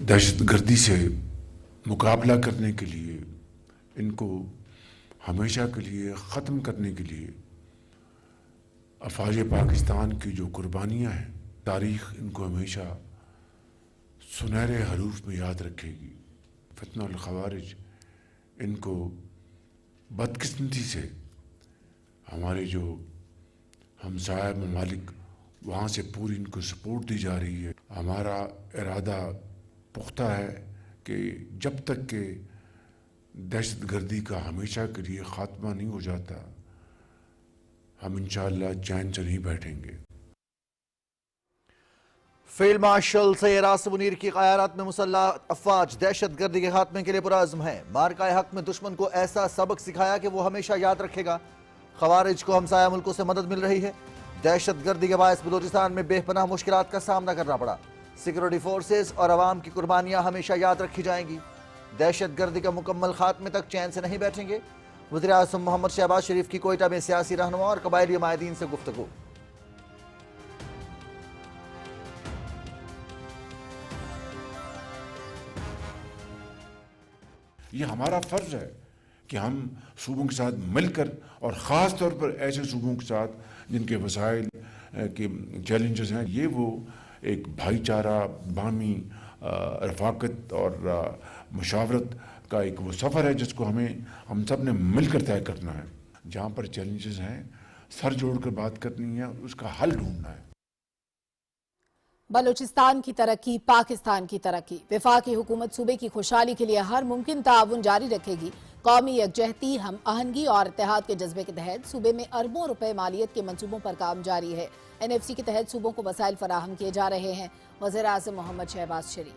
दहशत गर्दी से मुकाबला करने के लिए, इनको हमेशा के लिए ख़त्म करने के लिए अफ़वाज पाकिस्तान की जो कुर्बानियाँ हैं, तारीख़ इनको हमेशा सुनहरे हरूफ में याद रखेगी। फितना ख़वारिज इनको बदकिस्मती से हमारे जो हमसाया ममालिक वहाँ से पूरी इनको सपोर्ट दी जा रही है। हमारा इरादा पुख्ता है कि जब तक के दहशत गर्दी का हमेशा के लिए ख़ात्मा नहीं हो जाता, हम इंशाअल्लाह चैन से नहीं बैठेंगे। फील्ड मार्शल सैयद आसिम मुनीर की क़यादत में मुसल्लह अफ़वाज दहशत गर्दी के खात्मे के लिए पुरअज़्म है। मार्का हक में दुश्मन को ऐसा सबक सिखाया कि वो हमेशा याद रखेगा। ख़वारिज को हमसाया मुल्कों से मदद मिल रही है। दहशत गर्दी के बायस बलूचिस्तान में बेपनाह मुश्किलात का सामना करना पड़ा। सिक्योरिटी फोर्सेस और अवाम की कुर्बानियाँ हमेशा याद रखी जाएंगी। दहशत गर्दी का मुकम्मल खात्मे तक चैन से नहीं बैठेंगे। वज़ीर आज़म मोहम्मद शहबाज शरीफ की कोयटा में सियासी रहनुमा और कबायली माहिदीन से गुफ्तगू। ये हमारा फ़र्ज़ है कि हम सूबों के साथ मिलकर और ख़ास तौर पर ऐसे सूबों के साथ जिनके वसाइल के चैलेंजेस हैं, ये वो एक भाईचारा, बामी रफ़ाकत और मशावरत का एक वो सफ़र है जिसको हम सब ने मिलकर तय करना है। जहाँ पर चैलेंजेस हैं सर जोड़कर बात करनी है, उसका हल ढूंढना है। बलूचिस्तान की तरक्की पाकिस्तान की तरक्की। वफाकी हुकूमत सूबे की खुशहाली के लिए हर मुमकिन ताउन जारी रखेगी। कौमी यकजहती, हम आहंगी और इत्तेहाद के जज्बे के तहत सूबे में अरबों रुपए मालियत के मंसूबों पर काम जारी है। NFC के तहत सूबों को वसाइल फराहम किए जा रहे हैं। वज़ीर आज़म मोहम्मद शहबाज शरीफ।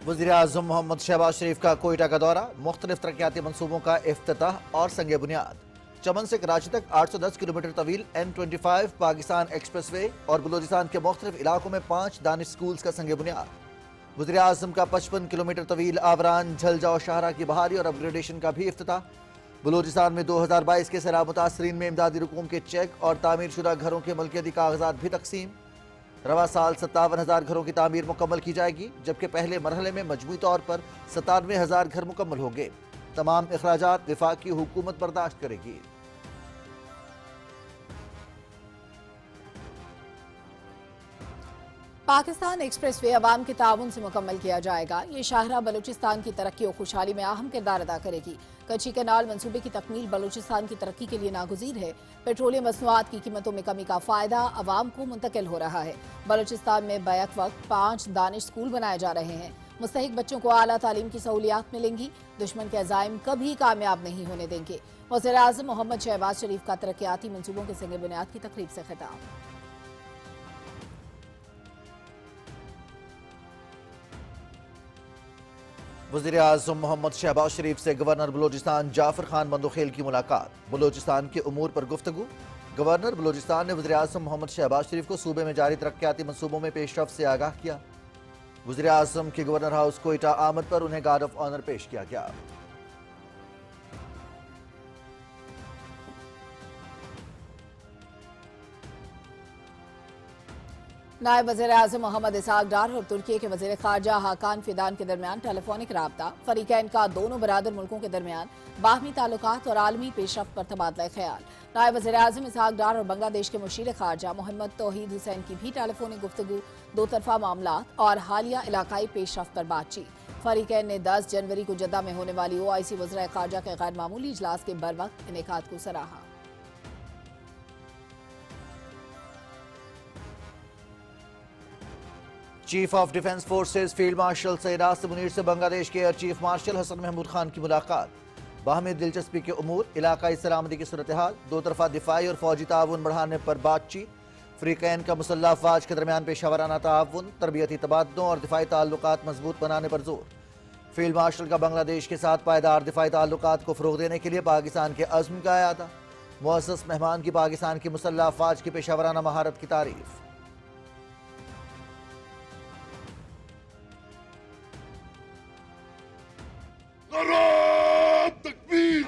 वज़ीर आज़म मोहम्मद शहबाज शरीफ का कोयटा का दौरा, मुख्तलिफ तरक्याती मनसूबों का इफ्तिताह और संग बुनियाद। चमन से कराची तक 810 किलोमीटर तवील N25 पाकिस्तान एक्सप्रेस वे और बलूचिस्तान के मुख्तलिफ इलाकों में 5 दानिश स्कूल्स का संग बुनियाद। वज़ीर आज़म का 55 किलोमीटर तवील आवरान झलजा और शाहरा की बहाली और अपग्रेडेशन का भी इफ्तिताह। बलूचिस्तान में 2022 के सैलाब मुतासरीन में इमदादी रकूम के चेक और तामीर शुदा घरों के मलकियती कागजात भी तकसीम। रवा साल 57,000 घरों की तामीर मुकम्मल की जाएगी, जबकि पहले मरहले में मजमूई तौर पर 97,000 घर मुकम्मल होंगे। तमाम अखराजात वफाकी हुकूमत बर्दाश्त करेगी। पाकिस्तान एक्सप्रेस वे अवाम के ताउन से मुकम्मल किया जाएगा। ये शाहरा बलूचिस्तान की तरक्की और खुशहाली में अहम किरदार अदा करेगी। कच्ची कैनाल मंसूबे की तकमील बलूचिस्तान की तरक्की के लिए नागुज़ीर है। पेट्रोलियम मसनूआत की कीमतों में कमी का फ़ायदा अवाम को मुंतकिल हो रहा है। बलूचिस्तान में बैक वक्त 5 दानिश स्कूल बनाए जा रहे हैं। मुस्तहिक बच्चों को आला तालीम की सहूलियात मिलेंगी। दुश्मन के अज़ाइम कभी कामयाब नहीं होने देंगे। वज़ीर आज़म मोहम्मद शहबाज शरीफ का तरक्याती मंसूबों के संग बुनियाद की तकरीब से खिताब। वज़ीर आज़म मोहम्मद शहबाज शरीफ से गवर्नर बलूचिस्तान जाफर खान मंदोखेल की मुलाकात। बलूचिस्तान के उमूर पर गुफ्तगू। गवर्नर बलूचिस्तान ने वज़ीर आज़म मोहम्मद शहबाज शरीफ को सूबे में जारी तरक्याती मंसूबों में पेशरफ्त से आगाह किया। वज़ीर आज़म के गवर्नर हाउस कोयटा आमद पर उन्हें गार्ड ऑफ ऑनर पेश किया गया। नायब वज़ीर आज़म मोहम्मद इसहाक डार और तुर्की के वज़ीर ख़ारजा हाकान फिदान के दरमियान टेलीफोनिक राब्ता। फ़रीक़ैन का दोनों बरादर मुल्कों के दरमियान बाहमी ताल्लुकात और आलमी पेशरफ्त पर तबादला ख्याल। नायब वज़ीर आज़म इसहाक डार और बांग्लादेश के मुशीर ख़ारजा मोहम्मद तौहीद हुसैन की भी टेलीफोनिक गुफ्तगू। दो तरफा मामलात और हालिया इलाकाई पेशरफ्त पर बातचीत। फ़रीक़ैन ने 10 जनवरी को जद्दा में होने वाली OIC वज़राए ख़ारजा के गैर मामूली इजलास के बर वक्त इनेकाद को सराहा। Chief of defence forces field marshal Syed Asim Munir से बांग्लादेश के air chief marshal Hasan Mahmood Khan की मुलाकात। बाहमी दिलचस्पी के उमूर, इलाकाई सलामती की सूरत हाल, दो तरफा दिफाई और फौजी ताउन बढ़ाने पर बातचीत। फ़रीक़ैन का मुसल्लह अफ़वाज के दरमियान पेशावराना ताउन, तरबियती तबादलों और दिफाई ताल्लुकात मजबूत बनाने पर जोर। फील्ड मार्शल का बांग्लादेश के साथ पायदार दिफाई ताल्लुकात को फ़रोग़ देने के लिए पाकिस्तान के अज़्म का अयादा। मुअज़्ज़ज़ मेहमान की पाकिस्तान की मुसल्लह अफ़वाज की पेशावराना महारत की तारीफ़। नारा तकबीर,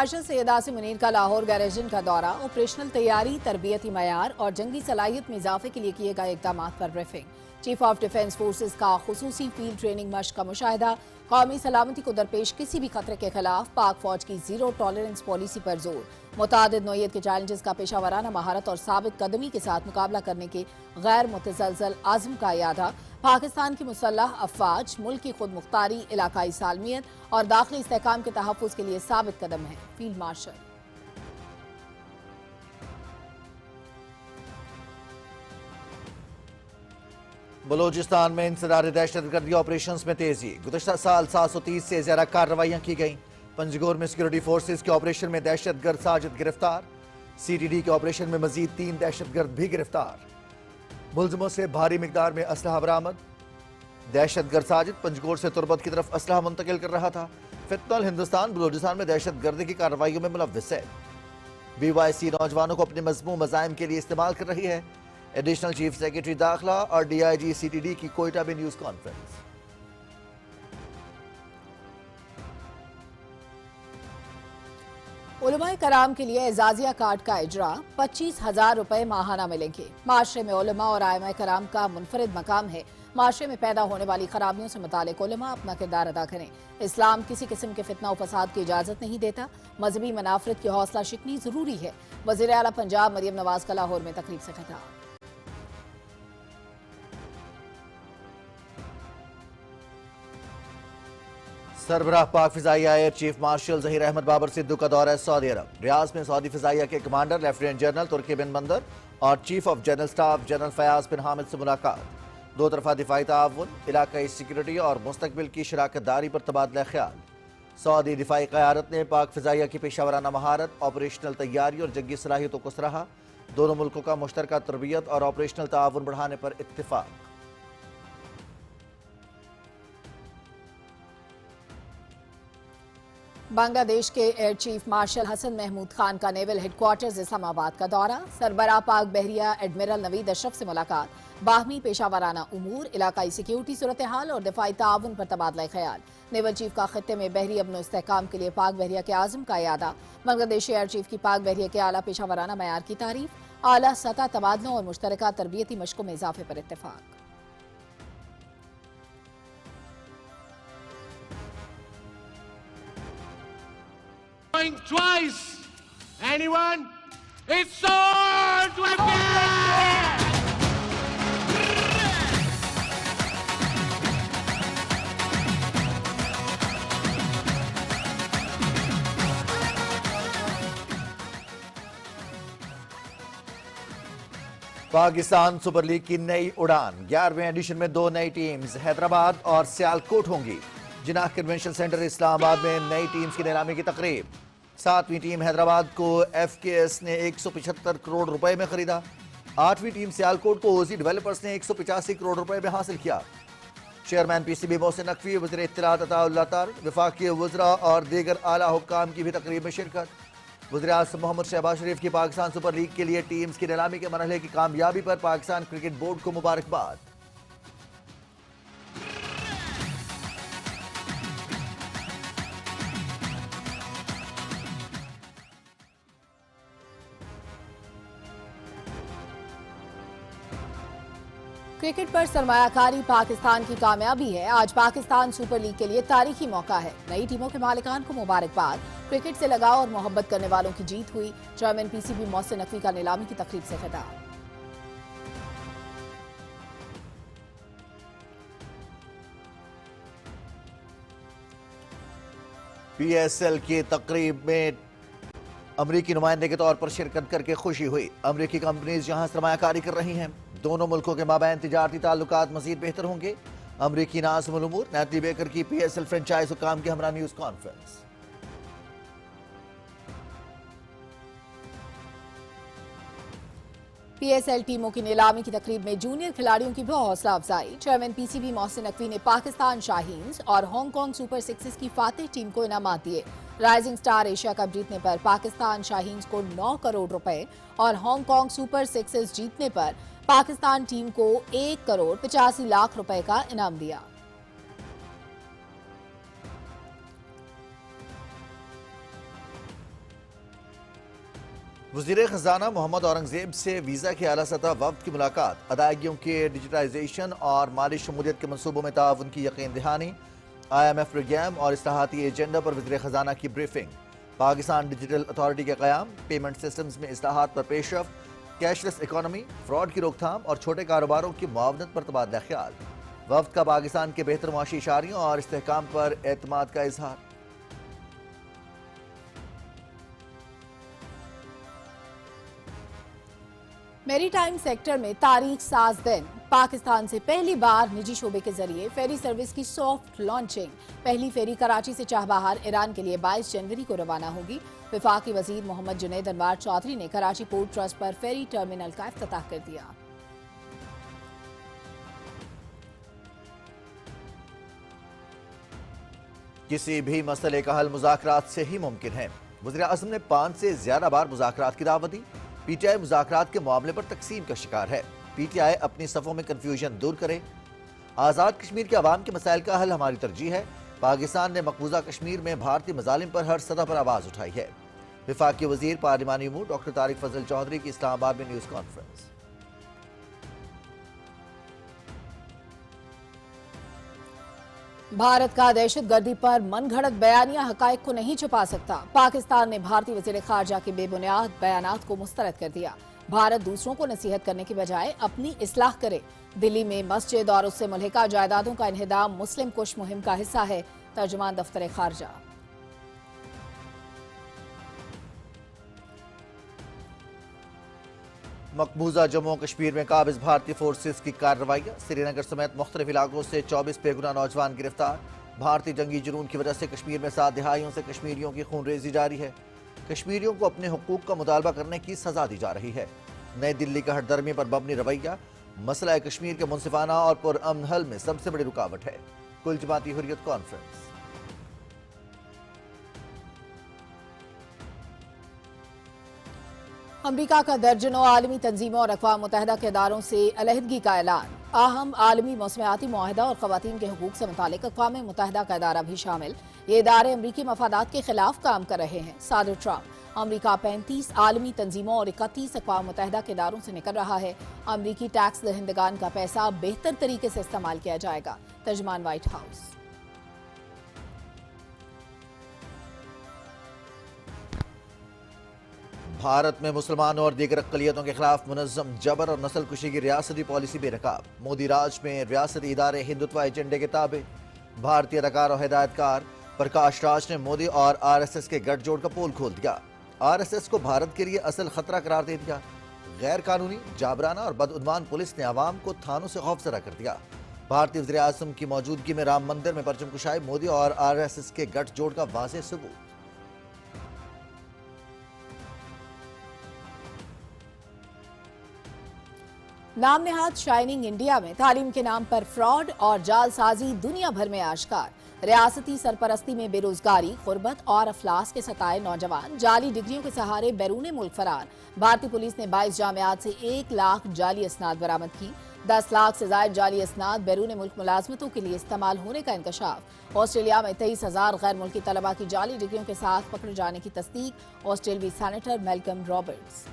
मार्शल सैयद आसिम मुनीर का लाहौर गैरेजन का दौरा, ऑपरेशनल तैयारी, तरबियती मयार और जंगी सलाहियत में इजाफे के लिए किए गए इकदाम पर briefing. Chief of defence forces का खुसूसी फील्ड ट्रेनिंग मश्क का मुशाहिदा, कौमी सलामती को दरपेश किसी भी खतरे के खिलाफ पाक फौज की जीरो टॉलरेंस पॉलिसी पर जोर। मुतादिद नौइयत के चैलेंजेस का पेशा वराना महारत और साबित कदमी के साथ मुकाबला करने के गैर मुतज़लज़ल आज़म का यादा। पाकिस्तान की मुसल्लह अफवाज मुल्क की खुद मुख्तारी, इलाकाई सालमियत और दाखिली इस्तेहकाम के तहफ़्फ़ुज़ के लिए साबित कदम है। Field marshal. बलूचिस्तान में इंसदारी दहशतगर्दी ऑपरेशन में तेजी। गुज़श्ता साल 730 से ज्यादा कार्रवाइयां की गईं। पंजगोर में सिक्योरिटी फोर्सेज के ऑपरेशन में दहशतगर्द साजिद गिरफ्तार। CTD के ऑपरेशन में मजीद 3 दहशतगर्द भी गिरफ्तार। मुलजमों से भारी मिकदार में असलहा बरामद। दहशतगर्द साजिद पंजगोर से तुरबत की तरफ असलहा मुंतकिल कर रहा था। फितनल हिंदुस्तान बलूचिस्तान में दहशतगर्दी की कार्रवाइयों में मुलव्विस है। BYC नौजवानों को अपने मजमू मज़ाइम के लिए इस्तेमाल कर रही है। एडिशनल चीफ सेक्रेटरी दाखिला और DIG CTD की कोयटा में न्यूज कॉन्फ्रेंस। उलमाए कराम के लिए एजाजिया कार्ड का इजरा 25,000 रुपए माहाना मिलेंगे। माशरे में उलमा और आइमाए कराम का मुनफरिद मकाम है। माशरे में पैदा होने वाली खराबियों से मुतालिक उलमा अपना किरदार अदा करें। इस्लाम किसी किस्म के फितना और फसाद की इजाजत नहीं देता। मजहबी मनाफरत की हौसला शिकनी जरूरी है। वज़ीर आला पंजाब मरियम नवाज का लाहौर में तकरीब से खिताब। सरबराह पाक फिजाइया air chief marshal Zaheer Ahmed Babar Sidhu का दौरा सऊदी अरब। रियाज में सऊदी फिजाइया के commander lieutenant general Turki bin Bandar और chief of general staff general Fayyaz bin Hamid से मुलाकात। दो तरफा दिफाई ताउन, इलाकाई सिक्योरिटी और मुस्तकबिल की शराकत दारी पर तबादला ख्याल। सऊदी दिफाई क़यादत ने पाक फिजाइया की पेशावराना महारत, ऑपरेशनल तैयारी और जंगी सलाहियतों को सराहा। दोनों मुल्कों का मुश्तरका तरबियत और ऑपरेशनल ताउन बढ़ाने पर इत्तिफाक। बांग्लादेश के air chief marshal Hasan Mahmood Khan का नेवल हेडक्वार्टर्स इस्लामाबाद का दौरा। सरबराह पाक बहरिया एडमिरल नवीद अशरफ से मुलाकात। बाहमी पेशावराना उमूर, इलाकाई सिक्योरिटी सूरत हाल और दिफाई ताउन पर तबादला ख्याल। नेवल चीफ का खत्ते में बहरी अमन इस्तेहकाम के लिए पाक बहरिया के आज़म का यादा। बांग्लादेशी एयर चीफ की पाक बहरिया के आला पेशावराना मयार की तारीफ। आला सतह तबादलों और मुश्तरका तरबियती मशकों में इजाफे पर इत्तेफाक। Going twice. Anyone? It's swords again! Pakistan super league की नई उड़ान। 11वें एडिशन में 2 नई टीम्स हैदराबाद और सियालकोट होंगी। जिनाह कन्वेंशन सेंटर इस्लामाबाद में नई टीम्स की नीलामी की तकरीब। 7वीं टीम हैदराबाद को FKS ने 175 करोड़ रुपए में खरीदा। 8वीं टीम सियालकोट को ओजी डेवलपर्स ने 185 करोड़ रुपए में हासिल किया। चेयरमैन PCB मोहसिन नकवी, वज़ीर इत्तलात अताउल्लाह तार, वफाकी वज़रा और दीगर आला हुक्काम की भी तकरीब में शिरकत। वज़ीर आज़म मोहम्मद शहबाज शरीफ की पाकिस्तान सुपर लीग के लिए टीम्स की नीलामी के मरहले की कामयाबी पर पाकिस्तान क्रिकेट बोर्ड को मुबारकबाद। क्रिकेट पर सरमायाकारी पाकिस्तान की कामयाबी है। आज पाकिस्तान सुपर लीग के लिए तारीखी मौका है। नई टीमों के मालिकान को मुबारकबाद। क्रिकेट से लगाव और मोहब्बत करने वालों की जीत हुई। चेयरमैन PCB मोहसिन नकवी का नीलामी की तकरीब से खिताब। PSL की तकरीब में अमरीकी नुमाइंदे के तौर पर शिरकत करके खुशी हुई। अमरीकी कंपनीज जहां सरमायाकारी कर रही हैं, दोनों मुल्कों के माबैन तिजारती ताल्लुकात मजीद बेहतर होंगे। अमरीकी नाज़िमुल उमूर नैथली बेकर की PSL फ्रेंचाइज हुक्काम की हमरा न्यूज कॉन्फ्रेंस। PSL टीमों की नीलामी की तकरीब में जूनियर खिलाड़ियों की भी हौसला अफजाई। चेयरमैन PCB मोहसिन नकवी ने पाकिस्तान शाहीन्स और हांगकांग सुपर सिक्सेस की फातेह टीम को इनामात दिए। राइजिंग स्टार एशिया कप जीतने पर पाकिस्तान शाहीन्स को 9 करोड़ रुपए और हांगकांग सुपर सिक्सेस जीतने पर पाकिस्तान टीम को 1 करोड़ 85 लाख रुपए का इनाम दिया। وزیر خزانہ محمد اورنگزیب سے ویزا کے اعلیٰ سطح وفد کی ملاقات، ادائیگیوں کے ڈیجیٹائزیشن اور مالی شمولیت کے منصوبوں میں تعاون کی یقین دہانی، IMF پروگرام اور اصلاحاتی ایجنڈا پر وزیر خزانہ کی بریفنگ، پاکستان ڈیجیٹل اتھارٹی کا قیام، پیمنٹ سسٹمز میں اصلاحات پر پیش رفت، کیش لیس اکانومی، فراڈ کی روک تھام اور چھوٹے کاروباروں کی معاونت پر تبادلہ خیال۔ وفد کا پاکستان کے بہتر معاشی اشاریوں اور استحکام پر اعتماد کا اظہار۔ میری ٹائم سیکٹر میں تاریخ ساز دن، پاکستان سے پہلی بار نجی شعبے کے ذریعے فیری سروس کی سافٹ لانچنگ۔ پہلی فیری کراچی سے چاہ بہار ایران کے لیے 22 جنوری کو روانہ ہوگی۔ وفاقی وزیر محمد جنید انوار چودھری نے کراچی پورٹ ٹرسٹ پر فیری ٹرمینل کا افتتاح کر دیا۔ کسی بھی مسئلے کا حل مذاکرات سے ہی ممکن ہے، وزیر اعظم نے 5 سے زیادہ بار مذاکرات کی دعوت دی۔ پی ٹی آئی مذاکرات کے معاملے پر تقسیم کا شکار ہے، پی ٹی آئی اپنی صفوں میں کنفیوژن دور کرے۔ آزاد کشمیر کے عوام کے مسائل کا حل ہماری ترجیح ہے، پاکستان نے مقبوضہ کشمیر میں بھارتی مظالم پر ہر سطح پر آواز اٹھائی ہے۔ وفاقی وزیر پارلیمانی امور ڈاکٹر طارق فضل چودھری کی اسلام آباد میں نیوز کانفرنس۔ بھارت کا دہشت گردی پر من گھڑت بیانیہ حقائق کو نہیں چھپا سکتا، پاکستان نے بھارتی وزیر خارجہ کے بے بنیاد بیانات کو مسترد کر دیا۔ بھارت دوسروں کو نصیحت کرنے کے بجائے اپنی اصلاح کرے۔ دلی میں مسجد اور اس سے ملحقہ جائیدادوں کا انہدام مسلم کش مہم کا حصہ ہے، ترجمان دفتر خارجہ۔ مقبوضہ جموں کشمیر میں قابض بھارتی فورسز کی کارروائیاں، سری نگر سمیت مختلف علاقوں سے 24 بے گناہ نوجوان گرفتار۔ بھارتی جنگی جنون کی وجہ سے کشمیر میں 7 دہائیوں سے کشمیریوں کی خون ریزی جاری ہے۔ کشمیریوں کو اپنے حقوق کا مطالبہ کرنے کی سزا دی جا رہی ہے۔ نئی دلی کا ہر درمی پر مبنی رویہ مسئلہ کشمیر کے منصفانہ اور پرامن حل میں سب سے بڑی رکاوٹ ہے۔ کل جماعتی حریت کانفرنس۔ امریکہ کا درجنوں عالمی تنظیموں اور اقوام متحدہ کے اداروں سے علیحدگی کا اعلان۔ اہم عالمی موسمیاتی معاہدہ اور خواتین کے حقوق سے متعلق اقوام متحدہ کا ادارہ بھی شامل۔ یہ ادارے امریکی مفادات کے خلاف کام کر رہے ہیں۔ صدر ٹرمپ، امریکہ 35 عالمی تنظیموں اور 31 اقوام متحدہ کے اداروں سے نکل رہا ہے۔ امریکی ٹیکس دہندگان کا پیسہ بہتر طریقے سے استعمال کیا جائے گا، ترجمان وائٹ ہاؤس۔ بھارت میں مسلمانوں اور دیگر اقلیتوں کے خلاف منظم جبر اور نسل کشی کی ریاستی پالیسی بے نقاب۔ مودی راج میں ریاستی ادارے ہندوتوا ایجنڈے کے تابع۔ بھارتی اداکار اور ہدایت کار پرکاش راج نے مودی اور RSS کے گٹھ جوڑ کا پول کھول دیا۔ RSS کو بھارت کے لیے اصل خطرہ قرار دے دیا۔ غیر قانونی، جابرانہ اور بدعنوان پولیس نے عوام کو تھانوں سے خوفزدہ کر دیا۔ بھارتی وزیر اعظم کی موجودگی میں رام مندر میں پرچم کشائی، مودی اور RSS کے گٹھ جوڑ کا واضح ثبوت۔ نام نہاد شائننگ انڈیا میں تعلیم کے نام پر فراڈ اور جعل سازی دنیا بھر میں آشکار۔ ریاستی سرپرستی میں بے روزگاری، غربت اور افلاس کے ستائے نوجوان جعلی ڈگریوں کے سہارے بیرون ملک فرار۔ بھارتی پولیس نے 22 جامعات سے 1 لاکھ جعلی اسناد برآمد کی۔ 10 لاکھ سے زائد جعلی اسناد بیرون ملک ملازمتوں کے لیے استعمال ہونے کا انکشاف۔ آسٹریلیا میں 23,000 غیر ملکی طلبہ کی جعلی ڈگریوں کے ساتھ پکڑے جانے کی تصدیق۔ آسٹریلوی سینیٹر میلکم رابرٹس۔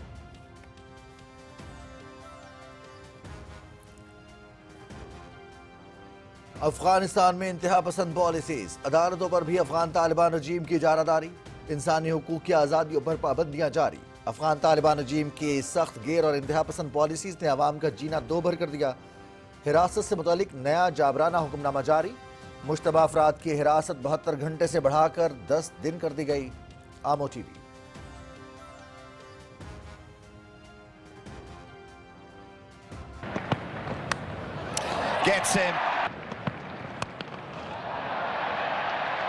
افغانستان میں انتہا پسند پالیسیز، عدالتوں پر بھی افغان طالبان رجیم کی اجارہ داری، انسانی حقوق کی آزادیوں پر پابندیاں جاری۔ افغان طالبان رجیم کی سخت گیر اور انتہا پسند پالیسیز نے عوام کا جینا دو بھر کر دیا۔ حراست سے متعلق نیا جابرانہ حکم نامہ جاری، مشتبہ افراد کی حراست 72 گھنٹے سے بڑھا کر 10 دن کر دی گئی۔ آمو T V. Gets him.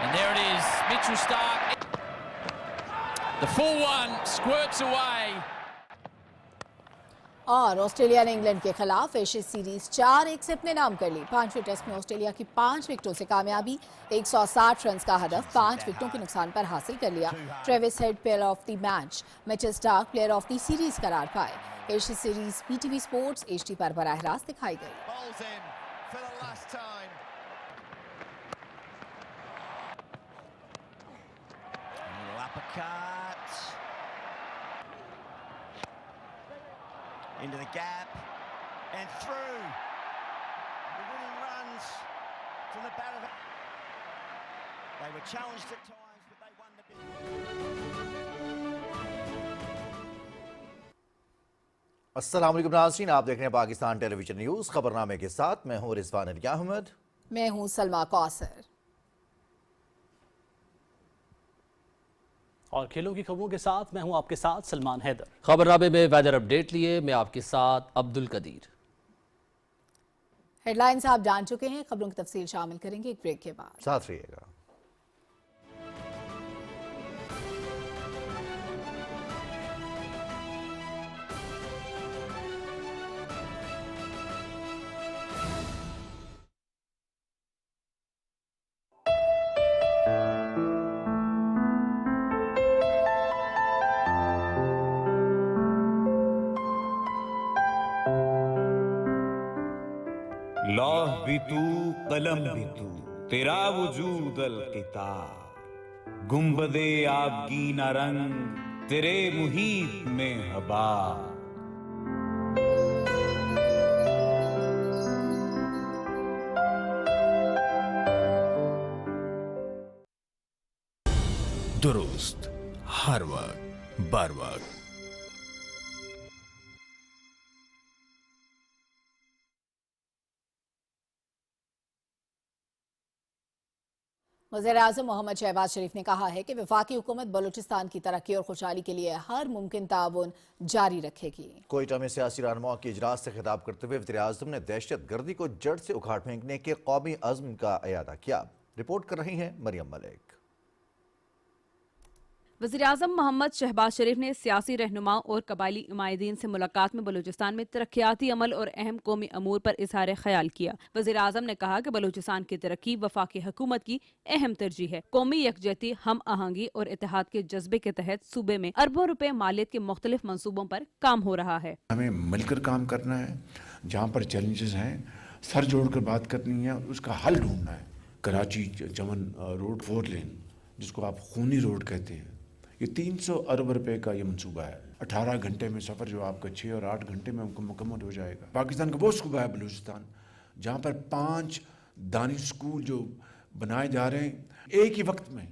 And there it is, Mitchell Starc. The full one squirts away. اور آسٹریلیا نے انگلینڈ کے خلاف ایشیز سیریز 4-1 سے اپنے نام کر لی۔ 5ویں ٹیسٹ میں آسٹریلیا کی 5 وکٹوں سے کامیابی، 160 رنز کا ہدف 5 وکٹوں کے نقصان پر حاصل کر لیا۔ Travis Head player of the match, Mitchell Starc player of the series قرار پائے۔ Ashes series PTV sports HD پر براہ راست دکھائی گئی۔ Bowls in for the last time. Little uppercut. into the gap and through. The winning runs from the bat of. They were challenged at times, but they won the bid. अस्सलाम वालेकुम नाज़रीन, आप देख रहे हैं पाकिस्तान टेलीविजन न्यूज़। खबरनामे के साथ मैं हूं रिजवान अली अहमद। मैं हूं सलमा कौसर। और खेलों की खबरों के साथ मैं हूं आपके साथ सलमान हैदर। खबरनामे में वेदर अपडेट लिए मैं आपके साथ अब्दुल कदीर। हेडलाइंस आप जान चुके हैं, खबरों की तफसील शामिल करेंगे एक ब्रेक के बाद। साथ रहिएगा। लौह भी तू कलम भी तू तेरा वजूद अल-किताब गुंबदे आबगीना रंग तेरे मुहीत में हबा। दुरुस्त हर वक्त बर वक्त। वज़ीर-ए-आज़म मोहम्मद शहबाज शरीफ ने कहा है कि वफाकी हुकूमत बलूचिस्तान की तरक्की और खुशहाली के लिए हर मुमकिन ताउन जारी रखेगी। कोयटा में सियासी रहनुमाओं के इजलास से खिताब करते हुए वज़ीर-ए-आज़म ने दहशत गर्दी को जड़ से उखाड़ फेंकने के कौमी अज़्म का इयादा किया। रिपोर्ट कर रही हैं मरियम मलिक। वज़ीर-ए-आज़म मोहम्मद शहबाज शरीफ ने सियासी रहनुमाओं और कबायली नुमाइंदीन से मुलाकात में बलूचिस्तान में तरक्याती अमल और अहम कौमी अमूर पर इज़हार ख्याल किया। वज़ीर-ए-आज़म ने कहा कि बलूचिस्तान की तरक्की वफाकी हुकूमत की अहम तरजीह है। कौमी यकजहती, हम आहंगी और इत्तेहाद के जज्बे के तहत सूबे में अरबों रुपए मालियत के मुख्तलिफ मंसूबों पर काम हो रहा है। हमें मिलकर काम करना है, जहाँ पर चैलेंजेस हैं सर जोड़कर बात करनी है, उसका हल ढूंढना है। कराची चमन रोड 4 लेन जिसको आप खूनी रोड कहते हैं, ये 300 अरब रुपए का ये मंसूबा है। 18 घंटे में सफ़र जो आपका 6 और 8 घंटे में मुकम्मल हो जाएगा। पाकिस्तान का वो सूबा है बलूचिस्तान जहाँ पर 5 दानिश स्कूल जो बनाए जा रहे हैं एक ही वक्त में,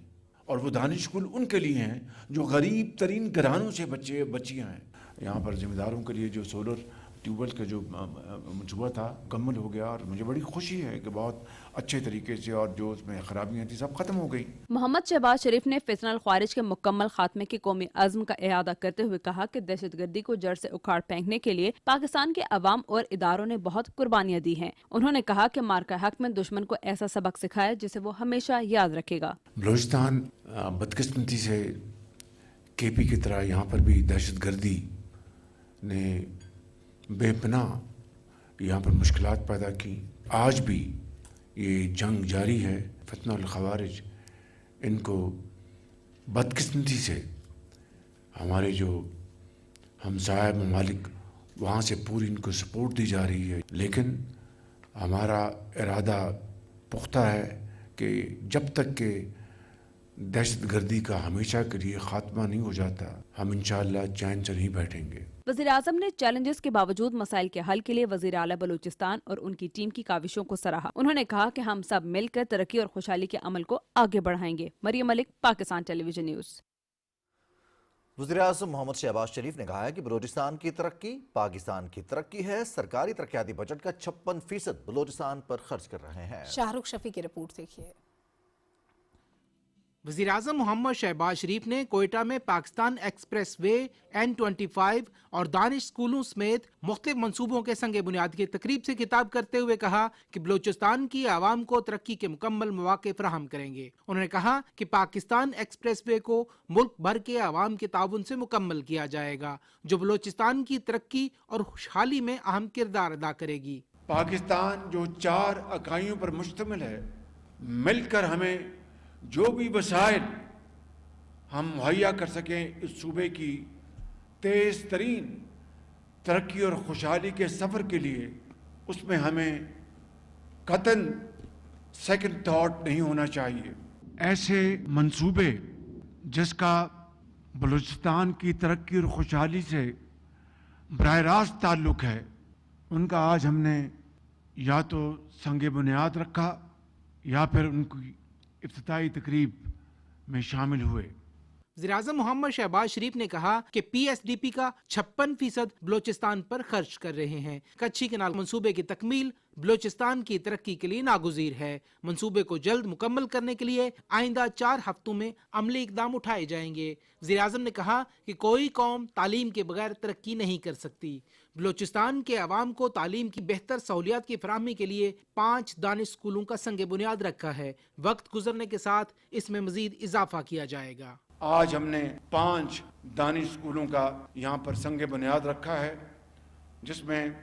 और वो दानिश स्कूल उनके लिए हैं जो गरीब तरीन घरानों से बच्चियाँ हैं। यहाँ पर ज़िम्मेदारों के लिए जो सोलर ट्यूबवेल का जो मंसूबा था मुकम्मल हो गया, और मुझे बड़ी खुशी है कि बहुत अच्छे तरीके से, और जो उसमें खराबियाँ थी सब ख़त्म हो गई। मोहम्मद शहबाज शरीफ ने फितनल ख्वारिज के मुकम्मल खात्मे के कौमी अज़्म का इयादा करते हुए कहा कि दहशत गर्दी को जड़ से उखाड़ फेंकने के लिए पाकिस्तान के अवाम और इदारों ने बहुत कुर्बानियाँ दी हैं। उन्होंने कहा कि मार्का हक में दुश्मन को ऐसा सबक सिखाया जिसे वो हमेशा याद रखेगा। बलूचिस्तान बदकिस्मती से KP की तरह यहाँ पर भी दहशत गर्दी ने बेपनाह यहाँ पर मुश्किलात पैदा की। आज भी ये जंग जारी है। फितनल ख़वारिज इनको बदकिस्मती से हमारे जो हमसाया ममालिक वहाँ से पूरी इनको सपोर्ट दी जा रही है, लेकिन हमारा इरादा पुख्ता है कि जब तक के दहशत गर्दी का हमेशा के लिए खात्मा नहीं हो जाता, हम इंशाअल्लाह चैन से नहीं बैठेंगे। वज़ीर-ए-आज़म ने चैलेंजेस के बावजूद मसाइल के हल के लिए वज़ीर आला बलूचिस्तान और उनकी टीम की काविशों को सराहा। उन्होंने कहा कि हम सब मिलकर तरक्की और खुशहाली के अमल को आगे बढ़ाएंगे। Maryam Malik, Pakistan television news. वज़ीर-ए-आज़म मोहम्मद शहबाज शरीफ ने कहा है कि बलूचिस्तान की तरक्की पाकिस्तान की तरक्की है। सरकारी तरक्याती बजट का 56% बलूचिस्तान पर खर्च कर रहे हैं। शाहरुख शफी की रिपोर्ट देखिए। वज़ीर-ए-आज़म मोहम्मद शहबाज शरीफ ने कोयटा में पाकिस्तान एक्सप्रेस वे, N25 और दानिश स्कूलों समेत मुख्तलिफ मंसूबों के संगे बुनियाद की तकरीब से खिताब करते हुए कहा कि बलूचिस्तान की आवाम को तरक्की के मुकम्मल मौके फराहम करेंगे। उन्होंने कहा कि पाकिस्तान एक्सप्रेस वे को मुल्क भर के आवाम के ताउन से मुकम्मल किया जाएगा, जो बलूचिस्तान की तरक्की और खुशहाली में अहम किरदार अदा करेगी। पाकिस्तान जो 4 इकाइयों पर मुश्तमिल है, मिलकर हमें जो भी वसाइल हम मुहैया कर सकें इस सूबे की तेज़ तरीन तरक्की और खुशहाली के सफ़र के लिए, उसमें हमें कतन सेकंड थॉट नहीं होना चाहिए। ऐसे मंसूबे जिसका बलूचिस्तान की तरक्की और खुशहाली से बराह रास्त ताल्लुक़ है, उनका आज हमने या तो संग बुनियाद रखा या फिर उनकी इफ्तिताई तकरीब में शामिल हुए। वज़ीर-ए-आज़म मोहम्मद शहबाज शरीफ ने कहा कि PSDP का 56% बलोचिस्तान पर खर्च कर रहे हैं। कच्ची कैनाल मंसूबे की तकमील बलोचिस्तान की तरक्की के लिए नागुज़ीर है। मंसूबे को जल्द मुकम्मल करने के लिए आइंदा 4 हफ्तों में अमली इकदाम उठाए जाएंगे। वज़ीर-ए-आज़म ने कहा कि कोई कौम तालीम के बगैर तरक्की नहीं कर सकती। बलोचिस्तान के अवाम को तालीम की बेहतर सहूलियात की फराहमी के लिए 5 दानिश स्कूलों का संग बुनियाद रखा है। वक्त गुजरने के साथ इसमें मजीद इजाफा किया जाएगा। आज हमने 5 दानिश स्कूलों का यहाँ पर संग बुनियाद रखा है, जिसमें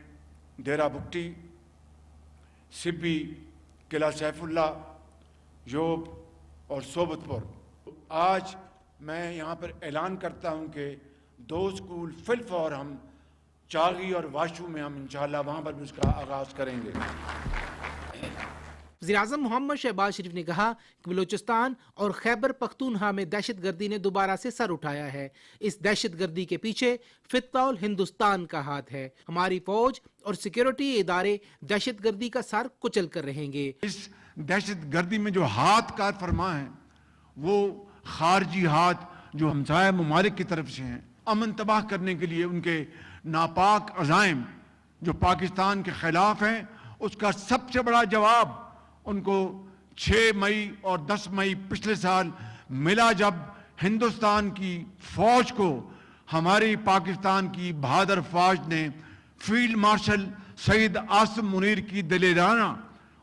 डेरा बुगटी, सिब्बी, किला सैफुल्ला, योब और सोबतपुर। आज मैं यहाँ पर ऐलान करता हूँ कि 2 स्कूल फिलफौर हम चागी और वाशू में हम इंशाअल्लाह वहाँ पर भी उसका आगाज़ करेंगे। वज़ीर-ए-आज़म मोहम्मद शहबाज शरीफ ने कहा कि बलूचिस्तान और खैबर पख्तूनख्वा में दहशतगर्दी ने दोबारा से सर उठाया है। इस दहशतगर्दी के पीछे फितौल हिंदुस्तान का हाथ है। हमारी फौज और सिक्योरिटी इदारे दहशतगर्दी का सर कुचल कर रहेंगे। इस दहशतगर्दी में जो हाथ कार फरमा है, वो खारजी हाथ जो हमसाया ममालिक की तरफ से हैं, अमन तबाह करने के लिए उनके नापाक अज़ाइम जो पाकिस्तान के खिलाफ हैं, उसका सबसे बड़ा जवाब उनको 6 मई और 10 मई पिछले साल मिला, जब हिंदुस्तान की फौज को हमारी पाकिस्तान की बहादुर फौज ने फील्ड मार्शल सईद आसिम मुनीर की दिलेराना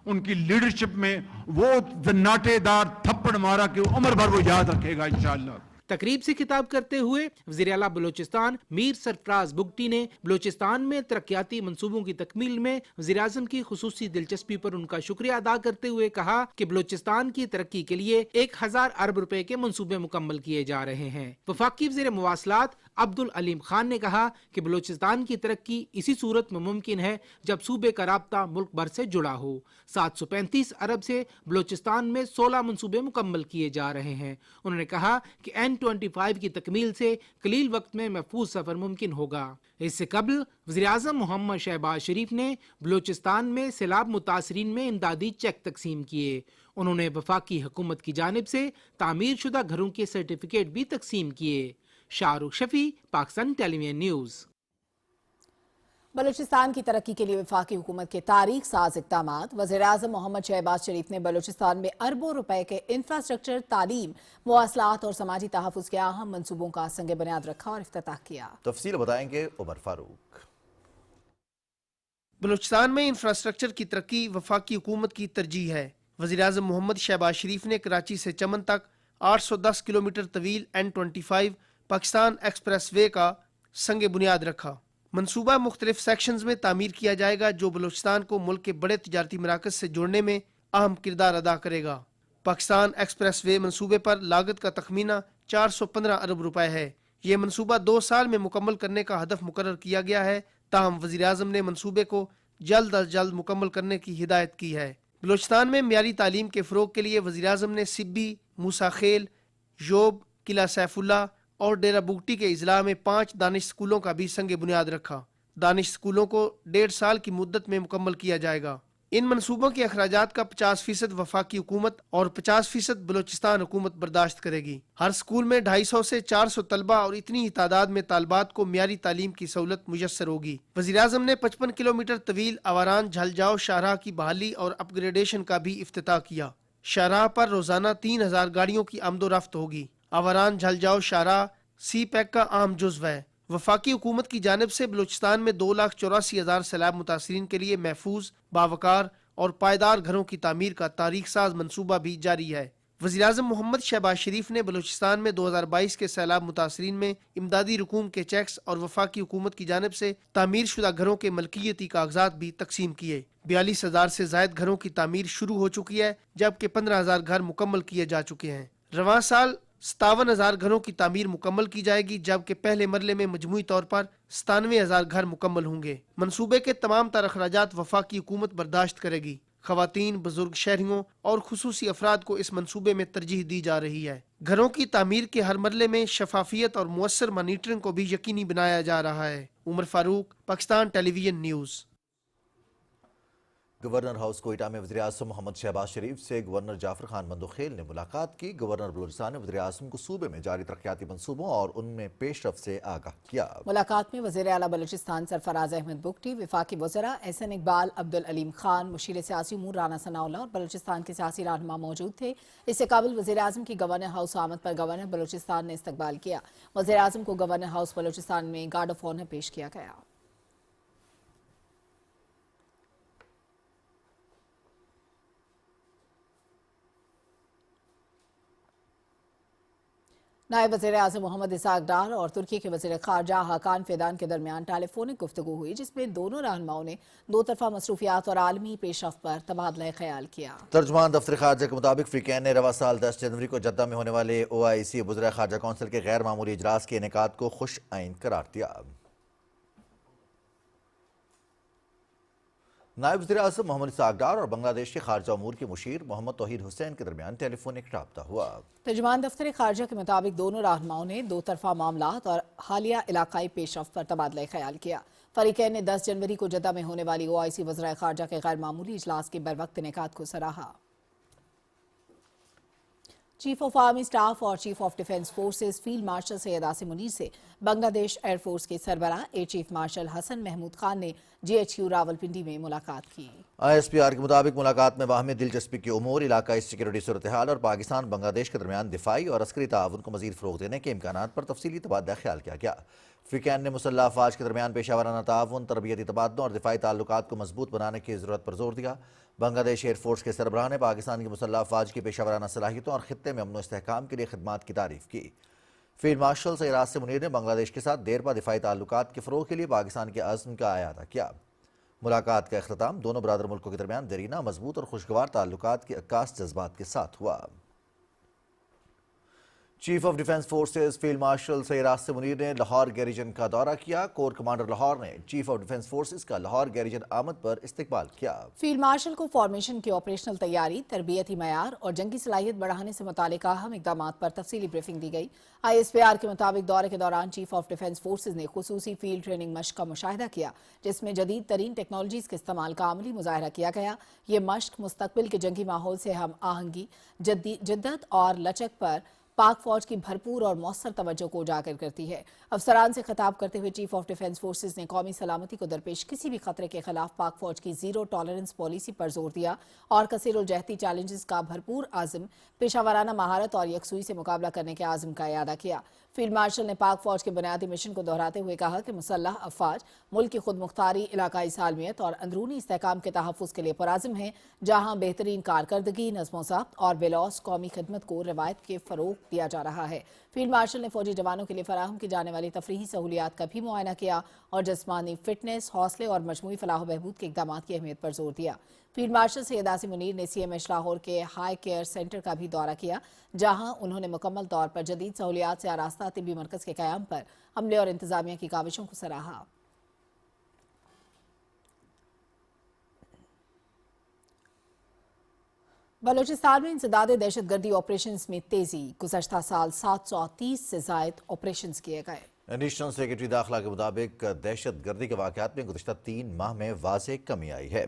उनकी लीडरशिप में वो जन्नाटेदार थप्पड़ मारा कि उम्र भर वो याद रखेगा इंशाअल्लाह। तकरीब से खिताब करते हुए वज़ीर आला बलूचिस्तान मीर सरफराज बुगटी ने बलूचिस्तान में तरक्याती मंसूबों की तकमील में वज़ीर-ए-आज़म की खुसूसी दिलचस्पी पर उनका शुक्रिया अदा करते हुए कहा कि बलूचिस्तान की तरक्की के लिए 1000 अरब रुपए के मंसूबे मुकम्मल किए जा रहे हैं। वफाकी वज़ीर मुवासलात अब्दुल अलीम खान ने कहा कि बलूचिस्तान की तरक्की इसी सूरत में मुमकिन है जब सूबे का राब्ता मुल्क भर से जुड़ा हो। 735 अरब से बलूचिस्तान में 16 मंसूबे मुकम्मल किए जा रहे हैं। उन्होंने कहा कि N25 की तकमील से कलील वक्त में महफूज सफर मुमकिन होगा। इससे कबल वज़ीर-ए-आज़म मोहम्मद शहबाज शरीफ ने बलूचिस्तान में सैलाब मुतासरीन में इमदादी चेक तकसीम किए। उन्होंने वफाकी हुकूमत की जानिब से तामीर शुदा घरों के सर्टिफिकेट भी तकसीम किए। Shahrukh Shafi, Pakistan television news. बलूचिस्तान की तरक्की के लिए वफाकी हुकूमत के तारीख साज इक़दामात। वज़ीर-ए-आज़म मोहम्मद शहबाज शरीफ ने बलूचिस्तान में अरबों रुपए के इंफ्रास्ट्रक्चर, तालीम, मवासलात और समाजी तहफ़्फ़ुज़ के अहम मंसूबों का संग बुनियाद रखा और इफ्तिताह किया। तफसील बताएंगे उमर फारूक। बलूचिस्तान में इंफ्रास्ट्रक्चर की तरक्की वफाकी हुकूमत की तरजीह है। वज़ीर-ए-आज़म मोहम्मद शहबाज शरीफ ने कराची से चमन तक 810 किलोमीटर तवील N25 पाकिस्तान एक्सप्रेस वे का संग बुनियाद रखा। मंसूबा मुख्तलिफ सेक्शंस में तामीर किया जाएगा, जो बलूचिस्तान को मुल्क के बड़े तिजारती मराकज़ से जोड़ने में अहम किरदार अदा करेगा। पाकिस्तान एक्सप्रेस वे मंसूबे पर लागत का तखमीना 415 अरब रुपए है। ये मंसूबा 2 साल में मुकम्मल करने का हदफ मुकर्रर किया गया है। ताहम वज़ीर-ए-आज़म ने मंसूबे को जल्द अज जल्द मुकम्मल करने की हिदायत की है। बलूचिस्तान में मियारी तालीम के फ़रोग के लिए वज़ीर-ए-आज़म ने सिब्बी, मूसा खेल, योब, किला सैफुल्ला और डेरा बुगटी के इजला में 5 दानिश स्कूलों का भी संग बुनियाद रखा। दानिश स्कूलों को 1.5 साल की मुद्दत में मुकम्मल किया जाएगा। इन मंसूबों के अखराजात का 50% वफाकी हुकूमत और 50% बलूचिस्तान हुकूमत बर्दाश्त करेगी। हर स्कूल में 250 से 400 तलबा और इतनी ही तादाद में तालबात को मियारी तालीम की सहूलत मुयस्सर होगी। वज़ीर-ए-आज़म ने 55 किलोमीटर तवील आवारान झलजाओ शाहराह की बहाली और अपग्रेडेशन का भी इफ्तिताह किया। शाहराह पर रोजाना 3000 गाड़ियों की आमदोरफ्त होगी। आवारान झलजाओ शाहराह सी पैक का अहम जुज़्व है। वफाकी हुकूमत की जानिब से बलूचिस्तान में 2,84,000 सैलाब मुतासरीन के लिए महफूज, बावकार और पायदार घरों की तामीर का तारीख साज मंसूबा भी जारी है। वज़ीर-ए-आज़म मोहम्मद शहबाज शरीफ ने बलूचिस्तान में 2022 के सैलाब मुतासरीन में इमदादी रकूम के चेक्स और वफाकी हुकूमत की जानिब से तामीर शुदा घरों के मलकियती कागजात भी तकसीम किए। 42,000 से जायद घरों की तामीर शुरू हो चुकी है, जबकि 15,000 घर मुकम्मल किए जा चुके हैं। रवां साल 57,000 घरों की तामीर मुकम्मल की जाएगी, जबकि पहले मरले में मजमूई तौर पर 97,000 घर मुकम्मल होंगे। मंसूबे के तमाम तर अखराजात वफाकी हुकूमत बर्दाश्त करेगी। خواتین، بزرگ شہریوں اور خصوصی افراد کو اس منصوبے میں ترجیح دی جا رہی ہے۔ گھروں کی تعمیر کے ہر مرحلے میں شفافیت اور مؤثر مانیٹرنگ کو بھی یقینی بنایا جا رہا ہے۔ Umar Farooq, Pakistan television news. Governor house Quetta میں وزیراعظم محمد شہباز شریف سے گورنر جعفر خان بندوخیل نے ملاقات کی۔ گورنر بلوچستان نے وزیراعظم کو صوبے میں جاری ترقیاتی منصوبوں اور ان میں پیش رفت سے آگاہ کیا۔ ملاقات میں وزیر اعلیٰ بلوچستان سرفراز احمد بگٹی، وفاقی وزراء احسن اقبال، عبدالعلیم خان، مشیر سیاسی امور رانا ثناء اللہ اور بلوچستان کے سیاسی رہنما موجود تھے۔ اس سے قبل وزیر اعظم کی گورنر ہاؤس آمد پر گورنر بلوچستان نے استقبال کیا۔ وزیر اعظم کو گورنر ہاؤس بلوچستان میں گارڈ آف آنر پیش کیا گیا۔ نائب وزیر اعظم محمد اسحاق ڈار اور ترکی کے وزیر خارجہ حاکان فیدان کے درمیان ٹیلی فونک گفتگو ہوئی، جس میں دونوں رہنماؤں نے دو طرفہ مصروفیات اور عالمی پیش رفت پر تبادلہ خیال کیا۔ ترجمان دفتر خارجہ کے مطابق فریقین نے رواں سال 10 جنوری کو جدہ میں ہونے والے OIC وزراء خارجہ کونسل کے غیر معمولی اجلاس کے انعقاد کو خوش آئند قرار دیا۔ نائب وزیر اعظم محمد اسحاق ڈار اور بنگلہ دیش کے خارجہ امور کے مشیر محمد توحید حسین کے درمیان ٹیلی فونک رابطہ ہوا۔ ترجمان دفتر خارجہ کے مطابق دونوں رہنماؤں نے دو طرفہ معاملات اور حالیہ علاقائی پیش رفت پر تبادلہ خیال کیا۔ فریقین نے 10 جنوری کو جدہ میں ہونے والی OIC وزراء خارجہ کے غیر معمولی اجلاس کے بروقت انعقاد کو سراہا۔ چیف آف آرمی اسٹاف اور chief of defence forces field marshal Syed Asim Munir سے بنگلہ دیش ایئر فورس کے سربراہ air chief marshal Hasan Mahmood Khan نے GHQ راولپنڈی میں ملاقات کی۔ ISPR کے مطابق ملاقات میں باہمی دلچسپی کے امور، علاقائی سیکورٹی صورتحال اور پاکستان بنگلہ دیش کے درمیان دفاعی اور عسکری تعاون کو مزید فروغ دینے کے امکانات پر تفصیلی تبادلہ خیال کیا گیا۔ فریقین نے مسلح افواج کے درمیان پیشہ ورانہ تعاون، تربیتی تبادلوں اور دفاعی تعلقات کو مضبوط بنانے کی ضرورت پر زور دیا۔ بنگلہ دیش ایئر فورس کے سربراہ نے پاکستان کی مسلح افواج کی پیشہ ورانہ صلاحیتوں اور خطے میں امن و استحکام کے لیے خدمات کی تعریف کی۔ فیلڈ مارشل سید عاصم منیر نے بنگلہ دیش کے ساتھ دیرپا دفاعی تعلقات کے فروغ کے لیے پاکستان کے عزم کا اعادہ کیا۔ ملاقات کا اختتام دونوں برادر ملکوں کے درمیان دیرینہ، مضبوط اور خوشگوار تعلقات کے عکاس جذبات کے ساتھ ہوا۔ Chief of defence forces field marshal Syed Asim Munir نے لاہور گیریجن کا دورہ کیا۔ کور کمانڈر لاہور نے چیف آف ڈیفنس فورسز کا لاہور گیریجن آمد پر استقبال کیا۔ فیلڈ مارشل کو فارمیشن کی آپریشنل تیاری، تربیتی معیار اور جنگی صلاحیت بڑھانے سے متعلق اہم اقدامات پر تفصیلی بریفنگ دی گئی۔ ISPR کے مطابق دورے کے دوران چیف آف ڈیفنس فورسز نے خصوصی فیلڈ ٹریننگ مشق کا مشاہدہ کیا، جس میں جدید ترین ٹیکنالوجیز کے استعمال کا عملی مظاہرہ کیا گیا۔ یہ مشق مستقبل کے جنگی ماحول سے ہم آہنگی، جدت اور لچک پر پاک فوج کی بھرپور اور مؤثر توجہ کو اجاگر کرتی ہے۔ افسران سے خطاب کرتے ہوئے چیف آف ڈیفنس فورسز نے قومی سلامتی کو درپیش کسی بھی خطرے کے خلاف پاک فوج کی زیرو ٹالرنس پالیسی پر زور دیا اور کثیر الجہتی چیلنجز کا بھرپور عزم، پیشہ ورانہ مہارت اور یکسوئی سے مقابلہ کرنے کے عزم کا اعادہ کیا۔ فیلڈ مارشل نے پاک فوج کے بنیادی مشن کو دہراتے ہوئے کہا کہ مسلح افواج ملک کی خود مختاری، علاقائی سالمیت اور اندرونی استحکام کے تحفظ کے لیے پرعزم ہیں، جہاں بہترین کارکردگی، نظم و ضبط اور بلوث قومی خدمت کو روایت کے فروغ دیا جا رہا ہے۔ فیلڈ مارشل نے فوجی جوانوں کے لیے فراہم کی جانے والی تفریحی سہولیات کا بھی معائنہ کیا اور جسمانی فٹنس، حوصلے اور مجموعی فلاح و بہبود کے اقدامات کی اہمیت پر زور دیا۔ فیلڈ مارشل سید عاصم منیر نے CMH لاہور کے ہائی کیئر سینٹر کا بھی دورہ کیا، جہاں انہوں نے مکمل طور پر جدید سہولیات سے آراستہ طبی مرکز کے قیام پر عملے اور انتظامیہ کی کاوشوں کو سراہا۔ بلوچستان میں انسداد دہشت گردی آپریشنز میں تیزی، گزشتہ سال 730 سے زائد آپریشنز کیے گئے۔ ایڈیشنل سیکرٹری داخلہ کے مطابق دہشت گردی کے واقعات میں گزشتہ 3 ماہ میں واضح کمی آئی ہے۔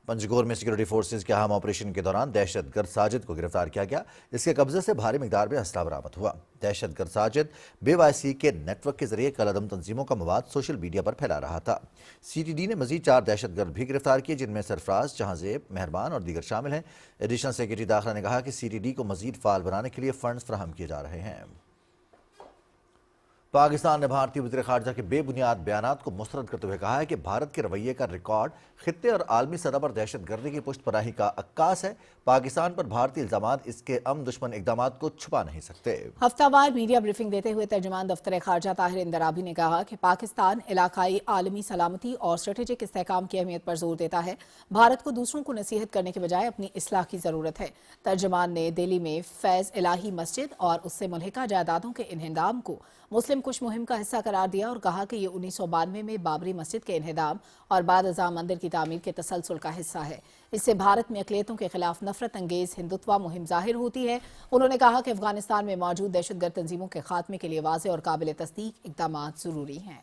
پنجگور میں سیکورٹی فورسز کے اہم آپریشن کے دوران دہشت گرد ساجد کو گرفتار کیا گیا۔ اس کے قبضے سے بھاری مقدار میں اسلحہ برآمد ہوا۔ دہشت گرد ساجد BYC کے نیٹ ورک کے ذریعے کل عدم تنظیموں کا مواد سوشل میڈیا پر پھیلا رہا تھا۔ CTD نے مزید 4 دہشت گرد بھی گرفتار کیے، جن میں سرفراز، جہانزیب، مہربان اور دیگر شامل ہیں۔ ایڈیشنل سیکرٹری داخلہ نے کہا کہ CTD کو مزید فعال بنانے کے لیے فنڈز فراہم کیے جا رہے ہیں۔ پاکستان نے بھارتی وزیر خارجہ کے بے بنیاد بیانات کو مسترد کرتے ہوئے کہا ہے کہ بھارت کے رویے کا ریکارڈ خطے اور عالمی سطح پر دہشت گردی کی پشت پناہی کا عکاس ہے۔ پاکستان پر بھارتی الزامات اس کے دشمن اقدامات کو چھپا نہیں سکتے۔ ہفتہ وار میڈیا بریفنگ دیتے ہوئے ترجمان دفتر خارجہ طاہر اندرابی نے کہا کہ پاکستان علاقائی عالمی سلامتی اور اسٹریٹجک استحکام کی اہمیت پر زور دیتا ہے۔ بھارت کو دوسروں کو نصیحت کرنے کے بجائے اپنی اصلاح کی ضرورت ہے۔ ترجمان نے دہلی میں فیض الہی مسجد اور اس سے ملحقہ جائیدادوں کے انہدام کو مسلم کش مہم کا حصہ قرار دیا اور کہا کہ یہ 1992 میں بابری مسجد کے انہدام اور بعد ازاں مندر کی تعمیر کے تسلسل کا حصہ ہے۔ اس سے بھارت میں اقلیتوں کے خلاف نفرت انگیز ہندوتوا مہم ظاہر ہوتی ہے۔ انہوں نے کہا کہ افغانستان میں موجود دہشت گرد تنظیموں کے خاتمے کے لیے واضح اور قابل تصدیق اقدامات ضروری ہیں۔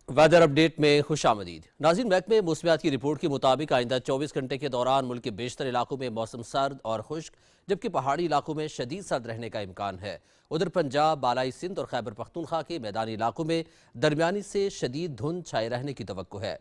ویدر اپ ڈیٹ میں خوش آمدید ناظرین۔ محکمہ موسمیات کی رپورٹ کے مطابق آئندہ 24 گھنٹے کے دوران ملک کے بیشتر علاقوں میں موسم سرد اور خشک جبکہ پہاڑی علاقوں میں شدید سرد رہنے کا امکان ہے۔ ادھر پنجاب، بالائی سندھ اور خیبر پختونخوا کے میدانی علاقوں میں درمیانی سے شدید دھند چھائے رہنے کی توقع ہے۔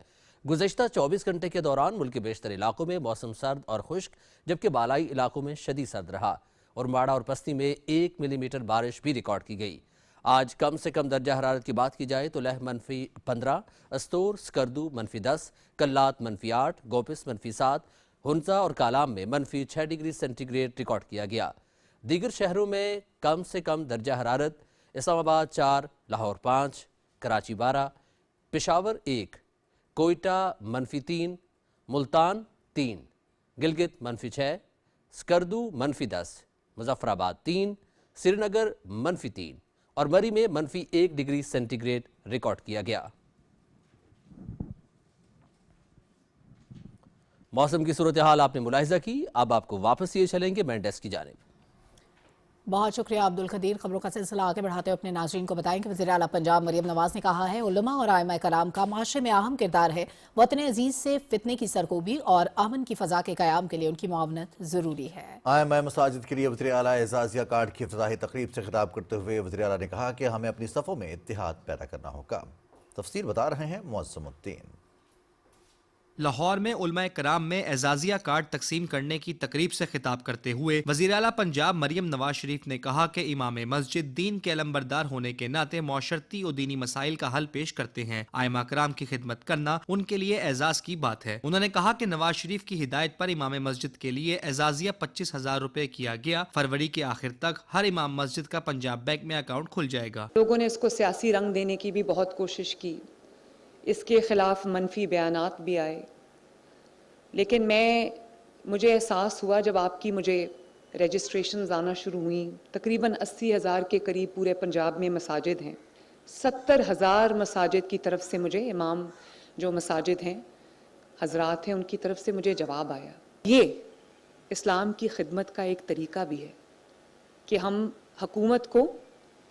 گزشتہ 24 گھنٹے کے دوران ملک کے بیشتر علاقوں میں موسم سرد اور خشک جبکہ بالائی علاقوں میں شدید سرد رہا اور ماڑا اور پستی میں 1 ملی میٹر بارش بھی ریکارڈ کی گئی۔ آج کم سے کم درجہ حرارت کی بات کی جائے تو لہ -15، استور، سکردو -10، کلات -8، گوپس -7، ہنزا اور کالام میں -6 ڈگری سینٹی گریڈ ریکارڈ کیا گیا۔ دیگر شہروں میں کم سے کم درجہ حرارت اسلام آباد 4، لاہور 5، کراچی 12، پشاور 1، کوئٹہ -3، ملتان 3، گلگت -6، سکردو -10، مظفر آباد 3، سری نگر -3 اور مری میں -1 ڈگری سینٹی گریڈ ریکارڈ کیا گیا۔ موسم کی صورتحال آپ نے ملاحظہ کی، اب آپ کو واپس یہ چلیں گے مین ڈیسک کی جانب۔ بہت شکریہ عبدالقدیر۔ خبروں کا سلسلہ آگے بڑھاتے ہوئے اپنے ناظرین کو بتائیں کہ وزیر اعلیٰ پنجاب مریم نواز نے کہا ہے علماء اور ائمہ کرام کا معاشرے میں اہم کردار ہے، وطن عزیز سے فتنے کی سرکوبی اور امن کی فضا کے قیام کے لیے ان کی معاونت ضروری ہے۔ ائمہ مساجد کے لیے وزیر اعلیٰ اعزازیہ کارڈ کی افتتاحی تقریب سے خطاب کرتے ہوئے وزیر اعلیٰ نے کہا کہ ہمیں اپنی صفوں میں اتحاد پیدا کرنا ہوگا۔ تفصیل بتا رہے ہیں معظم الدین۔ لاہور میں علماء کرام میں اعزازیہ کارڈ تقسیم کرنے کی تقریب سے خطاب کرتے ہوئے وزیر اعلیٰ پنجاب مریم نواز شریف نے کہا کہ امام مسجد دین کے علمبردار ہونے کے ناطے معاشرتی و دینی مسائل کا حل پیش کرتے ہیں۔ ائمہ کرام کی خدمت کرنا ان کے لیے اعزاز کی بات ہے۔ انہوں نے کہا کہ نواز شریف کی ہدایت پر امام مسجد کے لیے اعزازیہ 25,000 روپے کیا گیا۔ فروری کے آخر تک ہر امام مسجد کا پنجاب بینک میں اکاؤنٹ کھل جائے گا۔ لوگوں نے اس کو سیاسی رنگ دینے کی بھی بہت کوشش کی، اس کے خلاف منفی بیانات بھی آئے، لیکن مجھے احساس ہوا جب آپ کی مجھے رجسٹریشنز آنا شروع ہوئیں، تقریباً 80,000 کے قریب پورے پنجاب میں مساجد ہیں، 70,000 مساجد کی طرف سے مجھے امام جو مساجد ہیں حضرات ہیں ان کی طرف سے مجھے جواب آیا۔ یہ اسلام کی خدمت کا ایک طریقہ بھی ہے کہ ہم حکومت کو،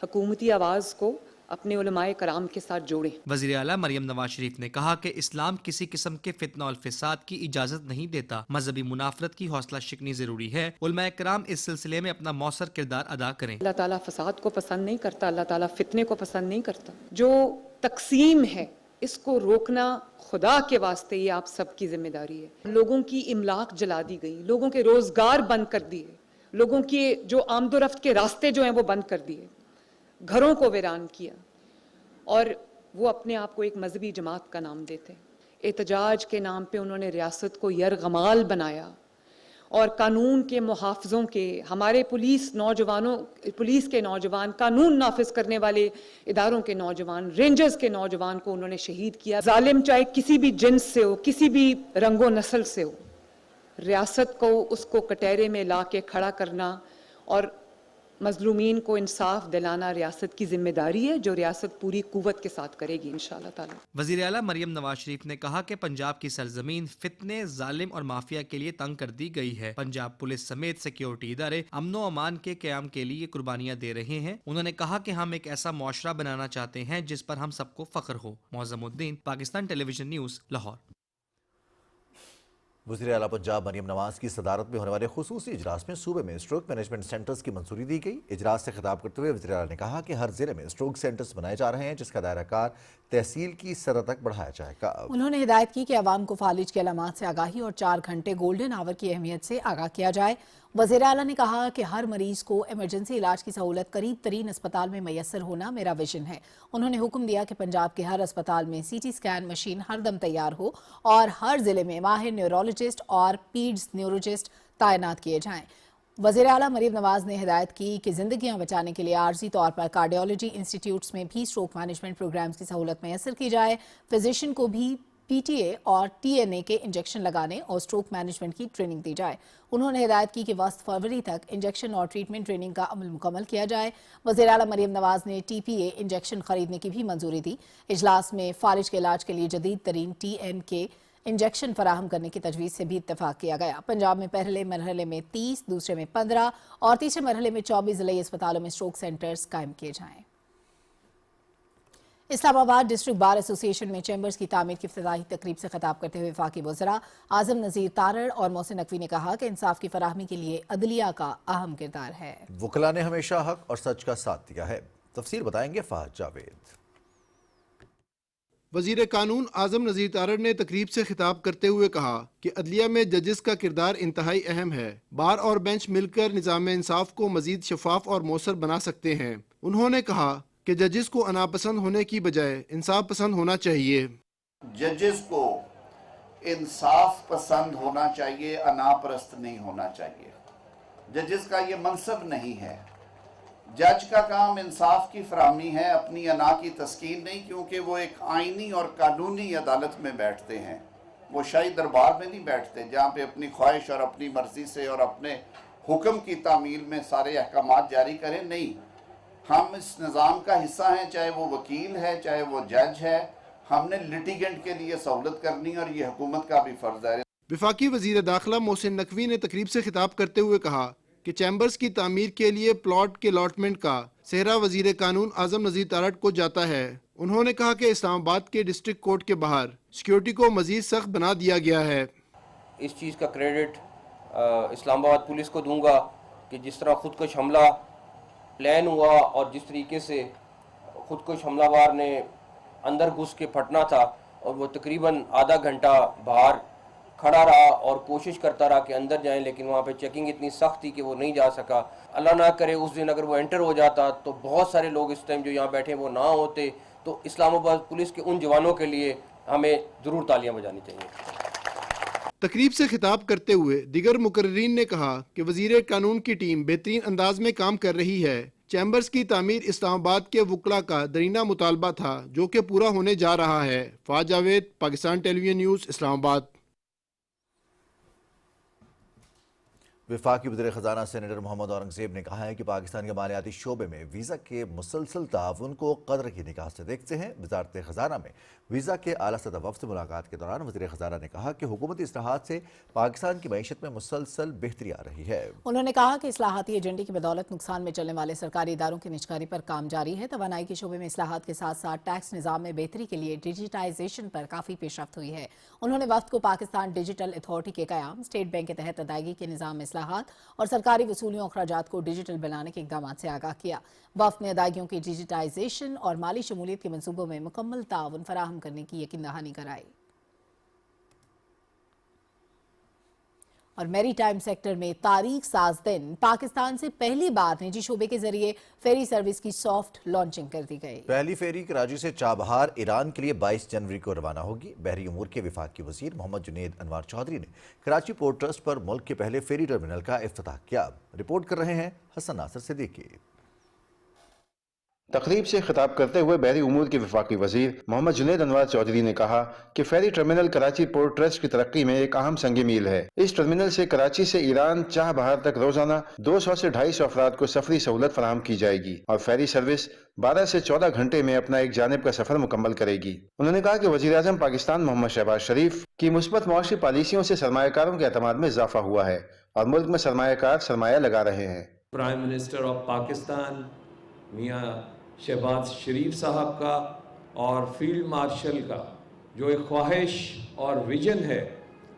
حکومتی آواز کو اپنے علماء کرام کے ساتھ جوڑیں۔ وزیر اعلیٰ مریم نواز شریف نے کہا کہ اسلام کسی قسم کے فتنہ اور فساد کی اجازت نہیں دیتا، مذہبی منافرت کی حوصلہ شکنی ضروری ہے۔ علماء کرام اس سلسلے میں اپنا مؤثر کردار ادا کریں۔ اللہ تعالیٰ فساد کو پسند نہیں کرتا، اللہ تعالیٰ فتنے کو پسند نہیں کرتا۔ جو تقسیم ہے اس کو روکنا خدا کے واسطے یہ آپ سب کی ذمہ داری ہے۔ لوگوں کی املاک جلا دی گئی، لوگوں کے روزگار بند کر دیے، لوگوں کے جو آمد و رفت کے راستے جو ہیں وہ بند کر دیے، گھروں کو ویران کیا، اور وہ اپنے آپ کو ایک مذہبی جماعت کا نام دیتے ہیں۔ احتجاج کے نام پہ انہوں نے ریاست کو یرغمال بنایا اور قانون کے محافظوں کے، ہمارے پولیس کے نوجوان، قانون نافذ کرنے والے اداروں کے نوجوان، رینجرز کے نوجوان کو انہوں نے شہید کیا۔ ظالم چاہے کسی بھی جنس سے ہو، کسی بھی رنگ و نسل سے ہو، ریاست کو اس کو کٹہرے میں لا کے کھڑا کرنا اور مظلومین کو انصاف دلانا ریاست کی ذمہ داری ہے، جو ریاست پوری قوت کے ساتھ کرے گی انشاءاللہ تعالی۔ وزیر اعلیٰ مریم نواز شریف نے کہا کہ پنجاب کی سرزمین فتنے، ظالم اور مافیا کے لیے تنگ کر دی گئی ہے۔ پنجاب پولیس سمیت سیکیورٹی ادارے امن و امان کے قیام کے لیے قربانیاں دے رہے ہیں۔ انہوں نے کہا کہ ہم ایک ایسا معاشرہ بنانا چاہتے ہیں جس پر ہم سب کو فخر ہو۔ معظم الدین، Pakistan television news, Lahore. وزیر اعلیٰ پنجاب مریم نواز کی صدارت میں ہونے والے خصوصی اجلاس میں صوبے میں اسٹروک مینجمنٹ سینٹرز کی منظوری دی گئی۔ اجلاس سے خطاب کرتے ہوئے وزیر اعلیٰ نے کہا کہ ہر ضلع میں اسٹروک سینٹرز بنائے جا رہے ہیں جس کا دائرہ کار تحصیل کی سطح تک بڑھایا جائے گا۔ انہوں نے ہدایت کی کہ عوام کو فالج کی علامات سے آگاہی اور 4 گھنٹے گولڈن آور کی اہمیت سے آگاہ کیا جائے۔ وزیر اعلیٰ نے کہا کہ ہر مریض کو ایمرجنسی علاج کی سہولت قریب ترین اسپتال میں میسر ہونا میرا ویژن ہے۔ انہوں نے حکم دیا کہ پنجاب کے ہر اسپتال میں سی ٹی سکین مشین ہر دم تیار ہو اور ہر ضلع میں ماہر نیورولوجسٹ اور پیڈز نیورولوجسٹ تعینات کیے جائیں۔ वज़ीर आला मरीम नवाज ने हिदायत की कि जिंदगियां बचाने के लिए आर्जी तौर पर कार्डियोलॉजी इंस्टीट्यूट्स में भी स्ट्रोक मैनेजमेंट प्रोग्राम्स की सहूलत मैसर की जाए। फिजिशियन को भी पीटीए और टीएनए के इंजेक्शन लगाने और स्ट्रोक मैनेजमेंट की ट्रेनिंग दी जाए। उन्होंने हिदायत की कि वस्त फरवरी तक इंजेक्शन और ट्रीटमेंट ट्रेनिंग का अमल मुकम्मल किया जाए। वज़ीर आला मरीम नवाज ने टीपीए इंजेक्शन खरीदने की भी मंजूरी दी। इजलास में फालिज के इलाज के लिए जदीद तरीन टीएन के इंजेक्शन फराहम करने की तजवीज़ से भी इत्तफाक किया गया। पंजाब में पहले मरहले में 30, दूसरे में 15 और तीसरे मरहले में 24 ज़िले अस्पतालों में स्ट्रोक सेंटर्स कायम किए जाएं। इस्लामाबाद डिस्ट्रिक्ट बार एसोसिएशन में चैम्बर्स की तामीर की इफ्तिताही तकरीब से खिताब करते हुए वफाकी वज़रा आज़म नज़ीर तारड़ और मोहसिन नकवी ने कहा कि इंसाफ की फराहमी के लिए अदलिया का अहम किरदार है। वकला ने हमेशा हक और सच का साथ दिया है। तफसीर बताएंगे फहद जावेद। वजीर कानून आज़म नज़ीर तारड़ ने तकरीब से खिताब करते हुए कहा कि अदलिया में जजेस का किरदार इंतहाई अहम है। बार और बेंच मिलकर निज़ाम इंसाफ को मजीद शफाफ और मौसर बना सकते हैं। उन्होंने कहा कि जजेस को अनापसंद होने की बजाय इंसाफ पसंद होना चाहिए। जजेस को इंसाफ पसंद होना चाहिए, अनापरस्त नहीं होना चाहिए। जजेस का ये मनसब नहीं है। जज का काम इंसाफ की फराहमी है, अपनी अना की तस्कीन नहीं, क्योंकि वो एक आइनी और कानूनी अदालत में बैठते हैं। वो शाही दरबार में नहीं बैठते जहाँ पे अपनी ख्वाहिश और अपनी मर्जी से और अपने हुक्म की तामील में सारे अहकामात जारी करें। नहीं, हम इस निज़ाम का हिस्सा हैं, चाहे वो वकील है चाहे वो जज है। हमने लिटिगेंट के लिए सहूलत करनी और ये हुकूमत का भी फ़र्ज़ है। वफाकी वज़ीर दाखिला मोहसिन नकवी ने तकरीब से खिताब करते हुए कहा कि चैम्बर्स की तामीर के लिए प्लॉट के अलॉटमेंट का सेहरा वजीर कानून आज़म नज़ीर तारड़ को जाता है। उन्होंने कहा कि इस्लामाबाद के डिस्ट्रिक्ट कोर्ट के बाहर सिक्योरिटी को मजीद सख्त बना दिया गया है। इस चीज़ का क्रेडिट इस्लामाबाद पुलिस को दूंगा कि जिस तरह खुदकुश हमला प्लान हुआ और जिस तरीके से खुदकुश हमलावर ने अंदर घुस के फटना था और वो तकरीबन आधा घंटा बाहर खड़ा रहा और कोशिश करता रहा कि अंदर जाएं, लेकिन वहाँ पे चेकिंग इतनी सख्त थी कि वो नहीं जा सका। अल्लाह ना करे उस दिन अगर वो एंटर हो जाता तो बहुत सारे लोग इस टाइम जो यहाँ बैठे वो ना होते। तो इस्लामाबाद पुलिस के उन जवानों के लिए हमें ज़रूर तालियां बजानी चाहिए। तकरीब से खिताब करते हुए दीगर मुकर्रीन ने कहा कि वजीर कानून की टीम बेहतरीन अंदाज में काम कर रही है। चैम्बर्स की तामीर इस्लामाबाद के वकला का दरीना मुतालबा था जो कि पूरा होने जा रहा है। Fahad Javed, Pakistan television news, Islamabad. वफाकी वज़ीर ख़ज़ाना सेनेटर मोहम्मद औरंगज़ेब ने कहा है कि पाकिस्तान के मालियाती शोबे में वीज़ा के मुसलसल ताउन को कदर की निगाह से देखते हैं। वज़ारत ख़ज़ाना में वीज़ा के आला सतह वफ़द से मुलाकात के दौरान वज़ीर ख़ज़ाना ने कहा कि हुकूमती इस्लाहात से पाकिस्तान की मईशत में मुसलसल बेहतरी आ रही है। उन्होंने कहा कि इस्लाहाती एजेंडे की बदौलत नुकसान में चलने वाले सरकारी इदारों की निजकारी पर काम जारी है। तवानाई के शोबे में इस्लाहात के साथ साथ टैक्स निज़ाम में बेहतरी के लिए डिजिटाइजेशन पर काफ़ी पेशरफ्त हुई है। उन्होंने वफ़द को पाकिस्तान डिजिटल अथॉरिटी के क़याम, स्टेट बैंक के तहत अदायगी के निज़ाम में इस्लाहात और सरकारी वसूलियों अखराजात को डिजिटल बनाने के इक़दाम से आगाह किया। वफ़द ने अदायगियों की डिजिटाइजेशन और माली शमूलियत के मनसूबों में मुकम्मल ताउन फराहम करने की यकीन दहानी कराई। और मैरी टाइम सेक्टर में तारीख साज दिन पाकिस्तान से पहली बार निजी शोबे के जरिए फेरी सर्विस की सॉफ्ट लॉन्चिंग कर दी गई। पहली फेरी कराची से चाबहार ईरान के लिए 22 जनवरी को रवाना होगी। बहरी उमूर के वफाकी वजीर मोहम्मद जुनैद अनवार चौधरी ने कराची पोर्ट ट्रस्ट पर मुल्क के पहले फेरी टर्मिनल का इफ्तिताह किया। रिपोर्ट कर रहे हैं हसन नासिर सिद्दीकी। तकरीब से खिताब करते हुए बहरी उमूर के वफाकी वजीर मोहम्मद जुनैद अनवार चौधरी ने कहा कि फेरी टर्मिनल कराची पोर्ट ट्रस्ट की तरक्की में एक अहम संग मील है। इस टर्मिनल से कराची से ईरान चाबहार तक रोजाना 200 से 250 अफराद को सफरी सहूलत फराहम की जाएगी और फेरी सर्विस 12 से 14 घंटे में अपना एक जानिब का सफर मुकम्मल करेगी। उन्होंने कहा कि वजीर आज़म पाकिस्तान मोहम्मद शहबाज शरीफ की मुस्बत मुआशी पॉलिसियों से सरमायाकारों के एतमाद में इजाफा हुआ है और मुल्क में सरमायाकार सरमाया लगा रहे हैं। प्राइम मिनिस्टर ऑफ पाकिस्तान मियाँ शहबाज शरीफ साहब का और फील्ड मार्शल का जो एक ख्वाहिश और विजन है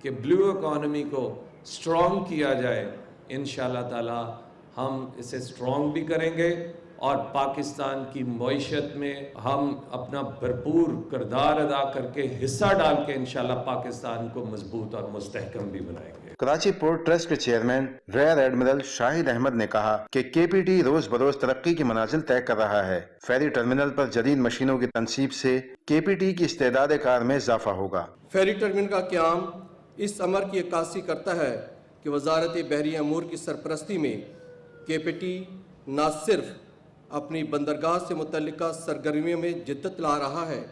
कि ब्लू इकॉनमी को स्ट्रॉन्ग किया जाए, इंशाअल्लाह ताला हम इसे स्ट्रॉन्ग भी करेंगे और पाकिस्तान की मईशत में हम अपना भरपूर किरदार अदा करके हिस्सा डाल के इंशाअल्लाह पाकिस्तान को मजबूत और मुस्तहकम भी बनाएंगे। कराची पोर्ट ट्रस्ट के chairman rear admiral Shahid Ahmed ने कहा कि केपीटी रोज बरोज तरक्की की मनाजिल तय कर रहा है। फेरी टर्मिनल पर जदीद मशीनों की तनसीब से केपीटी की इस्तेदाद कार में इजाफा होगा। फेरी टर्मिनल का क़याम इस अमर की अक्कासी करता है کہ وزارت بحری امور کی سرپرستی میں KPT نہ صرف اپنی بندرگاہ سے متعلقہ سرگرمیوں میں جدت لا رہا ہے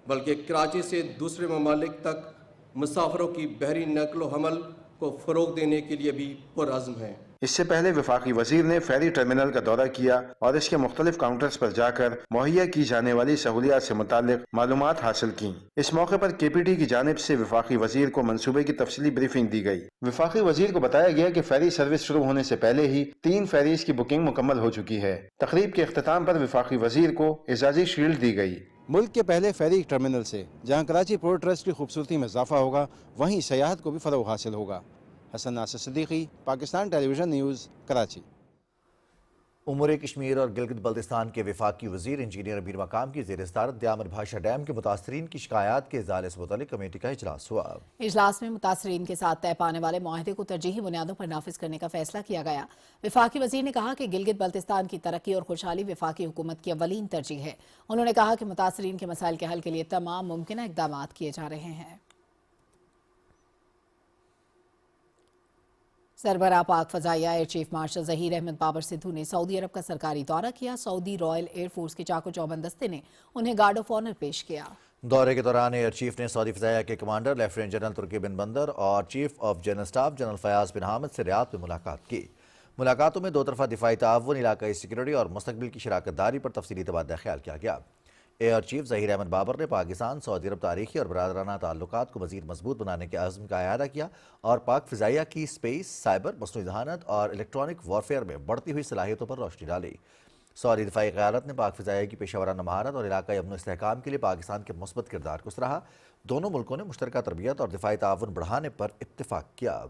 بلکہ کراچی سے دوسرے ممالک تک مسافروں کی بحری نقل و حمل کو فروغ دینے کے لیے بھی پرعزم ہے۔ اس سے پہلے وفاقی وزیر نے فیری ٹرمینل کا دورہ کیا اور اس کے مختلف کاؤنٹرز پر جا کر مہیا کی جانے والی سہولیات سے متعلق معلومات حاصل کی۔ اس موقع پر KPT کی جانب سے وفاقی وزیر کو منصوبے کی تفصیلی بریفنگ دی گئی۔ وفاقی وزیر کو بتایا گیا کہ فیری سروس شروع ہونے سے پہلے ہی 3 فیریز کی بکنگ مکمل ہو چکی ہے۔ تقریب کے اختتام پر وفاقی وزیر کو اعزازی شیلڈ دی گئی۔ ملک کے پہلے فیری ٹرمینل سے جہاں کراچی پورٹ ٹرسٹ کی خوبصورتی میں اضافہ ہوگا، وہیں سیاحت کو بھی فروغ حاصل ہوگا۔ حسن ناصر Siddiqui, Pakistan television news, Karachi. امور کشمیر اور گلگت بلتستان کے وفاقی وزیر انجینئر امیر مقام کی زیر صدارت دیامر بھاشا ڈیم کے متاثرین کی شکایات کے ازالے سے متعلق کمیٹی کا اجلاس ہوا۔ اجلاس میں متاثرین کے ساتھ طے پانے والے معاہدے کو ترجیحی بنیادوں پر نافذ کرنے کا فیصلہ کیا گیا۔ وفاقی وزیر نے کہا کہ گلگت بلتستان کی ترقی اور خوشحالی وفاقی حکومت کی اولین ترجیح ہے۔ انہوں نے کہا کہ متاثرین کے مسائل کے حل کے لیے تمام ممکنہ اقدامات کیے جا رہے ہیں۔ سربراہ پاک فضائیہ air chief marshal Zaheer Ahmed Babar Sidhu نے سعودی عرب کا سرکاری دورہ کیا۔ سعودی رائل ایئر فورس کے چاق و چوبند دستے نے انہیں گارڈ آف آنر پیش کیا۔ دورے کے دوران ایئر چیف نے سعودی فضائیہ کے commander lieutenant general Turki bin Bandar اور chief of general staff general Fayyaz bin Hamid سے ریاض میں ملاقات کی۔ ملاقاتوں میں 2 طرفہ دفاعی تعاون، علاقائی سیکورٹی اور مستقبل کی شراکت داری پر تفصیلی تبادلہ خیال کیا گیا۔ ایئر چیف ظہیر احمد بابر نے پاکستان سعودی عرب تاریخی اور برادرانہ تعلقات کو مزید مضبوط بنانے کے عزم کا اعادہ کیا اور پاک فضائیہ کی اسپیس، سائبر، مصنوعی ذہانت اور الیکٹرانک وارفیئر میں بڑھتی ہوئی صلاحیتوں پر روشنی ڈالی۔ سعودی دفاعی قیادت نے پاک فضائیہ کی پیشہ ورانہ مہارت اور علاقائی امن و استحکام کے لیے پاکستان کے مثبت کردار کو سراہا۔ دونوں ملکوں نے مشترکہ تربیت اور دفاعی تعاون بڑھانے پر اتفاق کیا۔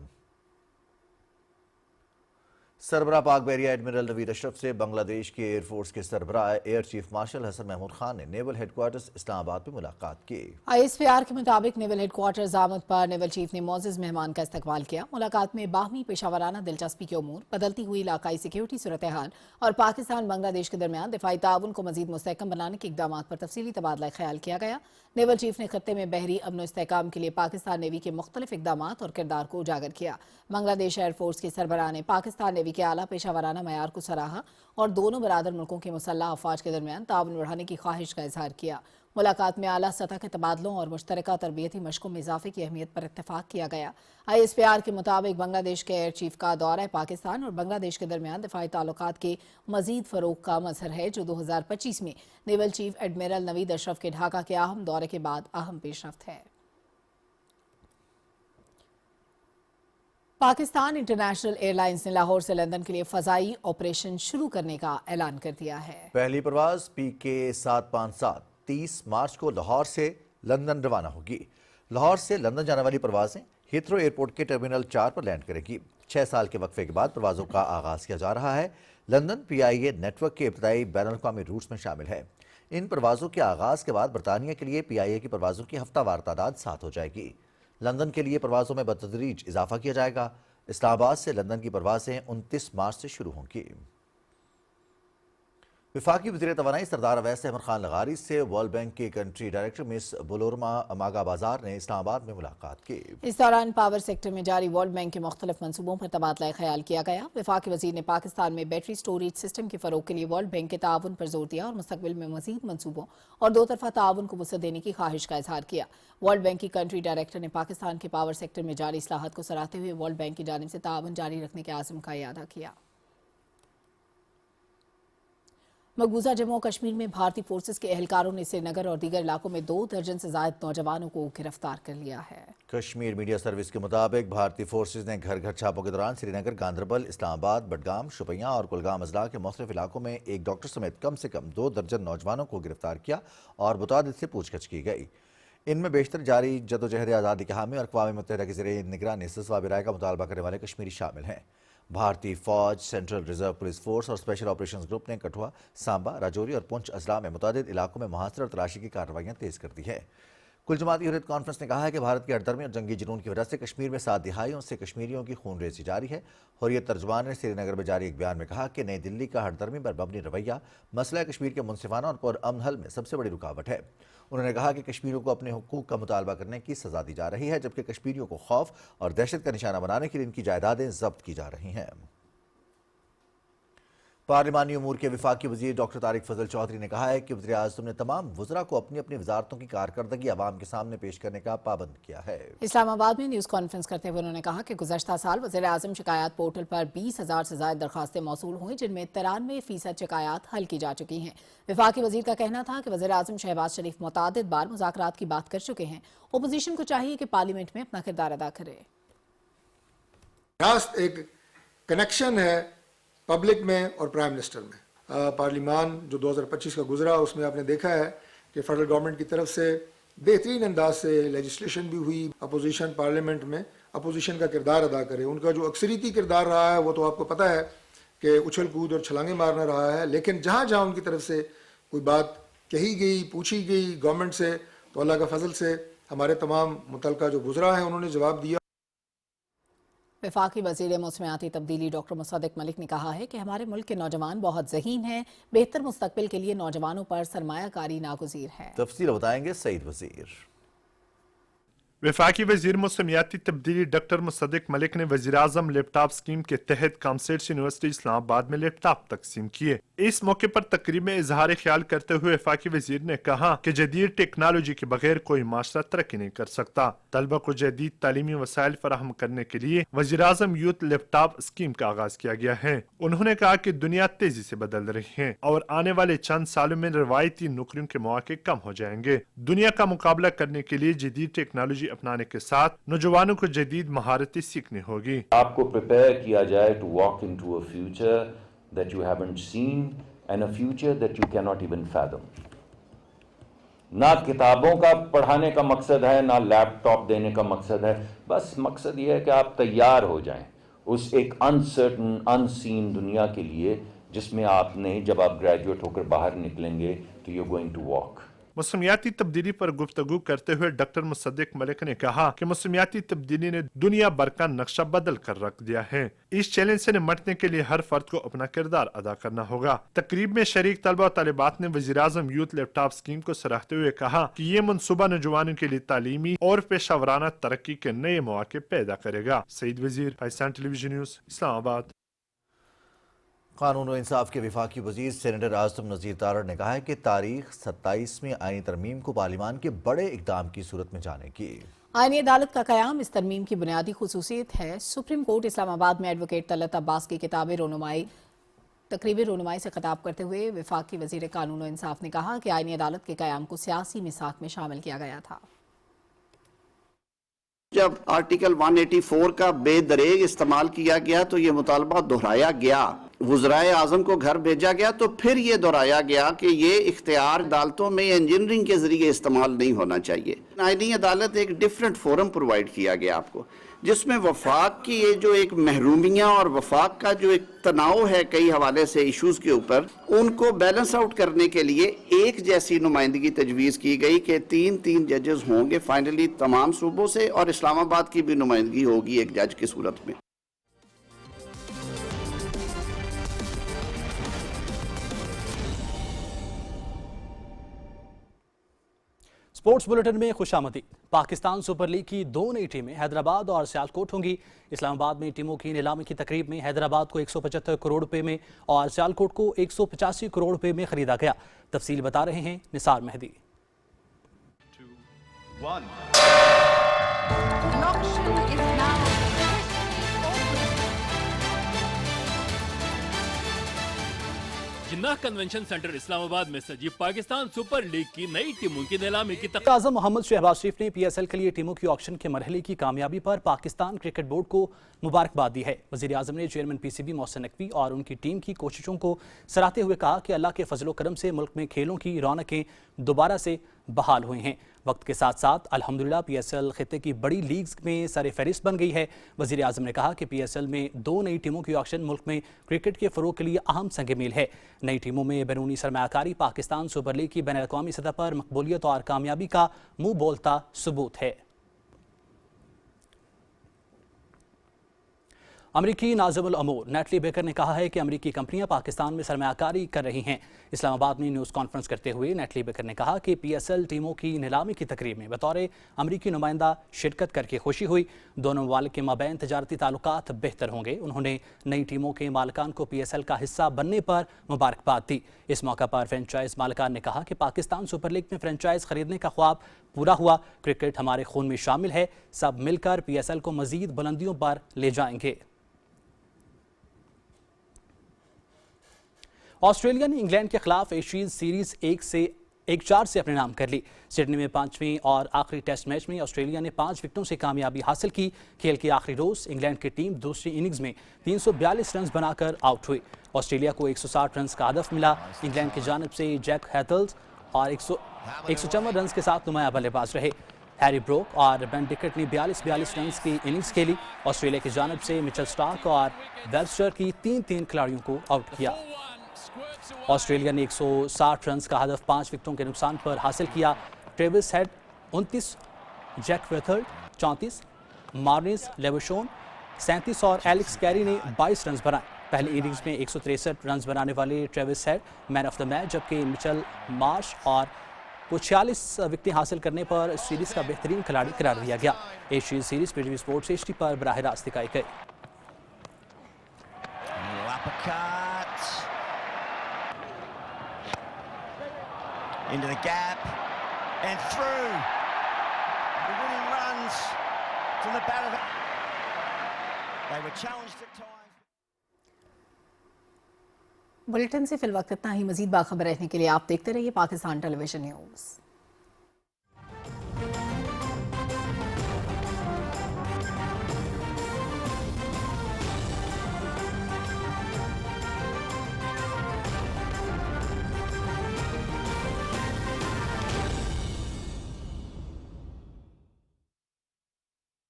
سربراہ پاک بحریہ ایڈمرل نوید اشرف سے بنگلہ دیش کے ایئر فورس کے سربراہ air chief marshal Hasan Mahmood Khan نے نیول ہیڈ کوارٹرز اسلام آباد میں ملاقات کی۔ ISPR کے مطابق نیول ہیڈ کوارٹرز آمد پر نیول چیف نے معزز مہمان کا استقبال کیا۔ ملاقات میں باہمی پیشہ ورانہ دلچسپی کے امور، بدلتی ہوئی علاقائی سیکیورٹی صورتحال اور پاکستان بنگلہ دیش کے درمیان دفاعی تعاون کو مزید مستحکم بنانے کے اقدامات پر تفصیلی تبادلہ خیال کیا گیا۔ نیول چیف نے خطے میں بحری امن و استحکام کے لیے پاکستان نیوی کے مختلف اقدامات اور کردار کو اجاگر کیا۔ بنگلہ دیش ایئر فورس کے سربراہ نے پاکستان نیوی کے اعلیٰ پیشہ ورانہ معیار کو سراہا اور دونوں برادر ملکوں کے مسلح افواج کے درمیان تعاون بڑھانے کی خواہش کا اظہار کیا۔ ملاقات میں اعلیٰ سطح کے تبادلوں اور مشترکہ تربیتی مشقوں میں اضافے کی اہمیت پر اتفاق کیا گیا۔ ISPR کے مطابق بنگلہ دیش کے ایئر چیف کا دورہ پاکستان اور بنگلہ دیش کے درمیان دفاعی تعلقات کے مزید فروغ کا مظہر ہے، جو 2025 میں نیول چیف ایڈمرل نوید اشرف کے ڈھاکہ کے اہم دورے کے بعد اہم پیش رفت ہے۔ پاکستان انٹرنیشنل ایئر لائنز نے لاہور سے لندن کے لیے فضائی آپریشن شروع کرنے کا اعلان کر دیا ہے۔ پہلی پرواز PK 757 30 مارچ کو لاہور سے لندن روانہ ہوگی۔ لاہور سے لندن جانے والی پروازیں ہیتھرو ایئرپورٹ کے ٹرمینل 4 پر لینڈ کرے گی۔ 6 سال کے وقفے کے بعد پروازوں کا آغاز کیا جا رہا ہے۔ لندن PIA نیٹ ورک کے ابتدائی بین الاقوامی روٹس میں شامل ہے۔ ان پروازوں کے آغاز کے بعد برطانیہ کے لیے PIA کی پروازوں کی ہفتہ وار تعداد 7 ہو جائے گی۔ لندن کے لیے پروازوں میں بتدریج اضافہ کیا جائے گا۔ اسلام آباد سے لندن کی پروازیں 29 مارچ سے شروع ہوں گی۔ وفاقی وزیر توانائی سردار اویس احمد خان لغاری سے ورلڈ بینک کی کنٹری ڈائریکٹر مس بلورما ماگا بازار نے اسلام آباد میں ملاقات کی۔ اس دوران پاور سیکٹر میں جاری ورلڈ بینک کے مختلف منصوبوں پر تبادلہ خیال کیا گیا۔ وفاقی وزیر نے پاکستان میں بیٹری سٹوریج سسٹم کے فروغ کے لیے ورلڈ بینک کے تعاون پر زور دیا اور مستقبل میں مزید منصوبوں اور 2 طرفہ تعاون کو وسعت دینے کی خواہش کا اظہار کیا۔ ورلڈ بینک کی کنٹری ڈائریکٹر نے پاکستان کے پاور سیکٹر میں جاری اصلاحات کو سراہتے ہوئے ورلڈ بینک کی جانب سے تعاون جاری رکھنے کے عزم کا اعادہ کیا۔ مقبوضہ جموں و کشمیر میں بھارتی فورسز کے اہلکاروں نے سری نگر اور دیگر علاقوں میں 2 درجن سے زائد نوجوانوں کو گرفتار کر لیا ہے۔ کشمیر میڈیا سروس کے مطابق بھارتی فورسز نے گھر گھر چھاپوں کے دوران سری نگر، گاندربل، اسلام آباد، بڈگام، شوپیاں اور کلگام اضلاع کے مختلف علاقوں میں 1 ڈاکٹر سمیت کم سے کم 2 درجن نوجوانوں کو گرفتار کیا اور متعدد سے پوچھ گچھ کی گئی۔ ان میں بیشتر جاری جدوجہد آزادی کے حامی اور اقوام متحدہ کے زیر نگرانی سزا برائے کا مطالبہ کرنے والے کشمیری شامل ہیں۔ بھارتی فوج، سینٹرل ریزرو پولیس فورس اور اسپیشل آپریشنز گروپ نے کٹھوا، سامبا، راجوری اور پونچھ اضلاع میں متعدد علاقوں میں محاصرہ اور تلاشی کی کارروائیاں تیز کر دی ہیں۔ कुल जमाती हुर्रियत कॉन्फ्रेंस ने कहा है कि भारत की हरदर्मी और जंगी जुनून की वजह से कश्मीर में 7 दिहाइयों से कश्मीरियों की खूनरेजी जारी है। हुर्रियत तर्जुमान ने श्रीनगर में जारी एक बयान में कहा कि नई दिल्ली का हरदर्मी पर मबनी रवैया मसला कश्मीर के मुनसिफाना और पुरअमन हल में सबसे बड़ी रुकावट है। उन्होंने कहा कि कश्मीरियों को अपने हुकूक का मुतालबा करने की सजा दी जा रही है, जबकि कश्मीरियों को खौफ और दहशत का निशाना बनाने के लिए इनकी जायदादें जब्त की जा रही हैं। पार्लिमानी उमूर के वफाकी वजीर डॉक्टर तारिक फजल चौधरी ने कहा है कि वज़ीर आज़म ने तमाम वज़रा को अपनी अपनी वजारतों की कारकर्दगी आवाम के सामने पेश करने का पाबंद किया है। इस्लामाबाद में न्यूज़ कॉन्फ्रेंस करते हुए उन्होंने कहा कि गुज़श्ता साल वज़ीर आज़म शिकायत पोर्टल पर 20,000 से ज़ायद दरखास्तें मौसूल हुई, जिनमें 93% शिकायत हल की जा चुकी हैं। वफाकी वजीर का कहना था कि वज़ीर आज़म शहबाज शरीफ मुतादिद बार मुज़ाकरात की बात कर चुके हैं। अपोजिशन को चाहिए कि पार्लियामेंट में अपना किरदार अदा करे। एक कनेक्शन है पब्लिक में और प्राइम मिनिस्टर में। पार्लिमान जो 2025 का गुजरा उसमें आपने देखा है कि फेडरल गवर्नमेंट की तरफ से बेहतरीन अंदाज से लेजिस्लेशन भी हुई। अपोजिशन पार्लियामेंट में अपोजिशन का किरदार अदा करे। उनका जो अक्सरियती किरदार रहा है वो तो आपको पता है कि उछल कूद और छलांगे मारना रहा है, लेकिन जहाँ जहाँ उनकी तरफ से कोई बात कही गई, पूछी गई गवर्नमेंट से, तो अल्लाह का फजल से हमारे तमाम मुतलका जो गुजरा है उन्होंने जवाब दिया। वफाकी वज़ीर मौसमियाती तब्दीली डॉक्टर मुसद्दिक मलिक ने कहा है कि हमारे मुल्क के नौजवान बहुत ज़हीन हैं, बेहतर मुस्तकबिल के लिए नौजवानों पर सरमायाकारी नागुज़ीर है। तफसील बताएंगे सईद वज़ीर। वफाकी वज़ीर मौसमियाती तब्दीली डॉक्टर मुसद्दिक मलिक ने वज़ीर-ए-आज़म लैपटॉप स्कीम के तहत कॉमर्स यूनिवर्सिटी इस्लामाबाद में लैपटॉप तकसीम किए। इस मौके पर तकरीब में इजहार ख्याल करते हुए वफाकी वज़ीर ने कहा कि जदीद टेक्नोलॉजी के बगैर कोई माशरा तरक्की नहीं कर सकता। तलबा को जदीद तालीमी वसाइल फराहम करने के लिए वज़ीर-ए-आज़म यूथ लैपटॉप स्कीम का आगाज किया गया है। उन्होंने कहा कि दुनिया तेजी से बदल रही है और आने वाले चंद सालों में रवायती नौकरियों के मौके कम हो जाएंगे। दुनिया का मुकाबला करने के लिए जदीद टेक्नोलॉजी अपनाने के साथ नौजवानों को जदीद महारतें सीखनी होगी। आपको प्रिपेयर किया जाए to walk into a future that you haven't seen and a future that you can not even fathom. ना किताबों का पढ़ाने का मकसद है, ना लैपटॉप देने का मकसद है, बस मकसद ये है कि आप तैयार हो जाएं उस एक अनसर्टन अनसीन दुनिया के लिए जिसमें आपने जब आप ग्रेजुएट होकर बाहर निकलेंगे तो यू गोइंग टू वॉक। मौसमियाती तब्दीली पर गुफ्तगू करते हुए डॉक्टर मुसद्दिक मलिक ने कहा कि मौसमियाती तब्दीली ने दुनिया भर का नक्शा बदल कर रख दिया है। इस चैलेंज से निपटने के लिए हर फर्द को अपना किरदार अदा करना होगा। तकरीब में शरीक तलबा और तालिबात ने वज़ीर-ए-आज़म यूथ लैपटॉप स्कीम को सराहते हुए कहा कि ये मनसूबा नौजवानों के लिए तालीमी और पेशावराना तरक्की के नए मौके पैदा करेगा। सईद वज़ीर, पाकिस्तान टेलीविजन न्यूज़, इस्लामाबाद। कानून और इंसाफ के वफाकी वजीर सेनेटर आज़म नज़ीर तारड़ ने कहा है कि तारीख 27वीं आईनी तरमीम को पार्लिमान के बड़े इक़दाम की सूरत में जाने की। आईनी अदालत का क़याम इस तरमीम की बुनियादी खुसूसियत है। सुप्रीम कोर्ट इस्लामाबाद में एडवोकेट तलत अब्बास की तकरीबी रोनुमाई से खिताब करते हुए वफाकी वजीर कानून और इंसाफ ने कहा कि आईनी अदालत के क़याम को सियासी मिसाक में शामिल किया गया था। जब आर्टिकल 184 का बेदरेग इस्तेमाल किया गया तो ये मुतालबा दोहराया गया, वज़राए आज़म को घर भेजा गया, तो फिर ये दोहराया गया कि ये इख्तियार अदालतों में इंजीनियरिंग के जरिए इस्तेमाल नहीं होना चाहिए। आईनी अदालत एक डिफरेंट फोरम प्रोवाइड किया गया आपको, जिसमें वफाक की ये जो एक महरूमियाँ और वफाक का जो एक तनाव है कई हवाले से इश्यूज़ के ऊपर, उनको बैलेंस आउट करने के लिए एक जैसी नुमाइंदगी तजवीज़ की गई कि 3 जजेस होंगे फाइनली तमाम सूबों से, और इस्लामाबाद की भी नुमाइंदगी होगी एक जज की सूरत में। स्पोर्ट्स बुलेटिन में खुशामदी। पाकिस्तान सुपर लीग की 2 नई टीमें हैदराबाद और सियालकोट होंगी। इस्लामाबाद में टीमों की नीलामी की तकरीब में हैदराबाद को 175 करोड़ रुपए में और सियालकोट को 185 करोड़ रुपए में खरीदा गया। तफसील बता रहे हैं निसार मेहदी। जिन्नाह कन्वेंशन सेंटर इस्लामाबाद में सजी पाकिस्तान सुपर लीग की नई टीमों की नीलामी की तकरीब। आज़म मोहम्मद शहबाज शरीफ ने PSL के लिए टीमों की ऑक्शन के मरहले की कामयाबी पर पाकिस्तान क्रिकेट बोर्ड को मुबारकबाद दी है। वज़ीर आज़म ने चेयरमैन PCB मोहसिन नकवी और उनकी टीम की कोशिशों को सराहते हुए कहा कि अल्लाह के फजलो करम से मुल्क में खेलों की रौनकें दोबारा से बहाल हुए हैं। वक्त के साथ साथ अल्हम्दुलिल्लाह PSL खिते की बड़ी लीग्स में सर फहरिस्त बन गई है। वज़ीर आज़म ने कहा कि PSL में 2 नई टीमों की ऑक्शन मुल्क में क्रिकेट के फ़रोग़ के लिए अहम संग मील है। नई टीमों में बैरूनी सरमायाकारी पाकिस्तान सुपर लीग की बैनुल अक़वामी सतह पर मकबूलियत और कामयाबी का मुँह बोलता सबूत है। अमरीकी नाज़िमुल अमूर नेटली बेकर ने कहा है कि अमरीकी कंपनियां पाकिस्तान में सरमायाकारी कर रही हैं। इस्लामाबाद में न्यूज़ कॉन्फ्रेंस करते हुए नेटली बेकर ने कहा कि PSL टीमों की नीलामी की तकरीब में बतौर अमरीकी नुमाइंदा शिरकत करके खुशी हुई। दोनों ममालिक के माबैन तजारती ताल्लुकात बेहतर होंगे। उन्होंने नई टीमों के मालिकान को PSL का हिस्सा बनने पर मुबारकबाद दी। इस मौका पर फ्रेंचाइज मालिकान ने कहा कि पाकिस्तान सुपर लीग में फ्रेंचाइज खरीदने का ख्वाब पूरा हुआ। क्रिकेट हमारे खून में शामिल है। सब मिलकर PSL को मजीद बुलंदियों पर ले जाएंगे। ऑस्ट्रेलिया ने इंग्लैंड के खिलाफ एशियन सीरीज 1-4 से अपने नाम कर ली। सिडनी में 5वें और आखिरी टेस्ट मैच में ऑस्ट्रेलिया ने 5 विकेटों से कामयाबी हासिल की। खेल के आखिरी रोज इंग्लैंड की टीम दूसरी इनिंग्स में 342 रन बनाकर आउट हुई। ऑस्ट्रेलिया को 160 रन का हदफ मिला। इंग्लैंड की जानिब से जैक हैथल्स और 154 रन के साथ नुमाया बल्लेबाज रहे। हैरी ब्रोक और बेन डिकट ने 42 रन की इनिंग्स खेली। ऑस्ट्रेलिया की जानिब से मिचेल स्टार्क और वेबस्टर की 3 खिलाड़ियों को आउट किया। ऑस्ट्रेलिया ने 160 रन का हदफ 5 विकेटों के नुकसान पर हासिल किया। ट्रेविस हेड 29, जैक वेथर्ड 34, मार्निस लेवशोन 37 और एलेक्स कैरी ने 22 रन बनाए। पहली इनिंग्स में 163 रन बनाने वाले Travis head man of the match, जबकि मिचेल मार्श और को 46 विकेटें हासिल करने पर सीरीज का बेहतरीन खिलाड़ी करार दिया गया। Asian series PTV sports HD पर बराह रास्त दिखाई गई। Into the gap and through. The winning runs from the bat of. They were challenged at times. Bulletin से फिलवक्त इतना ही। मजीद बाखबर रहने के लिए आप देखते रहिए पाकिस्तान टेलीविजन न्यूज़।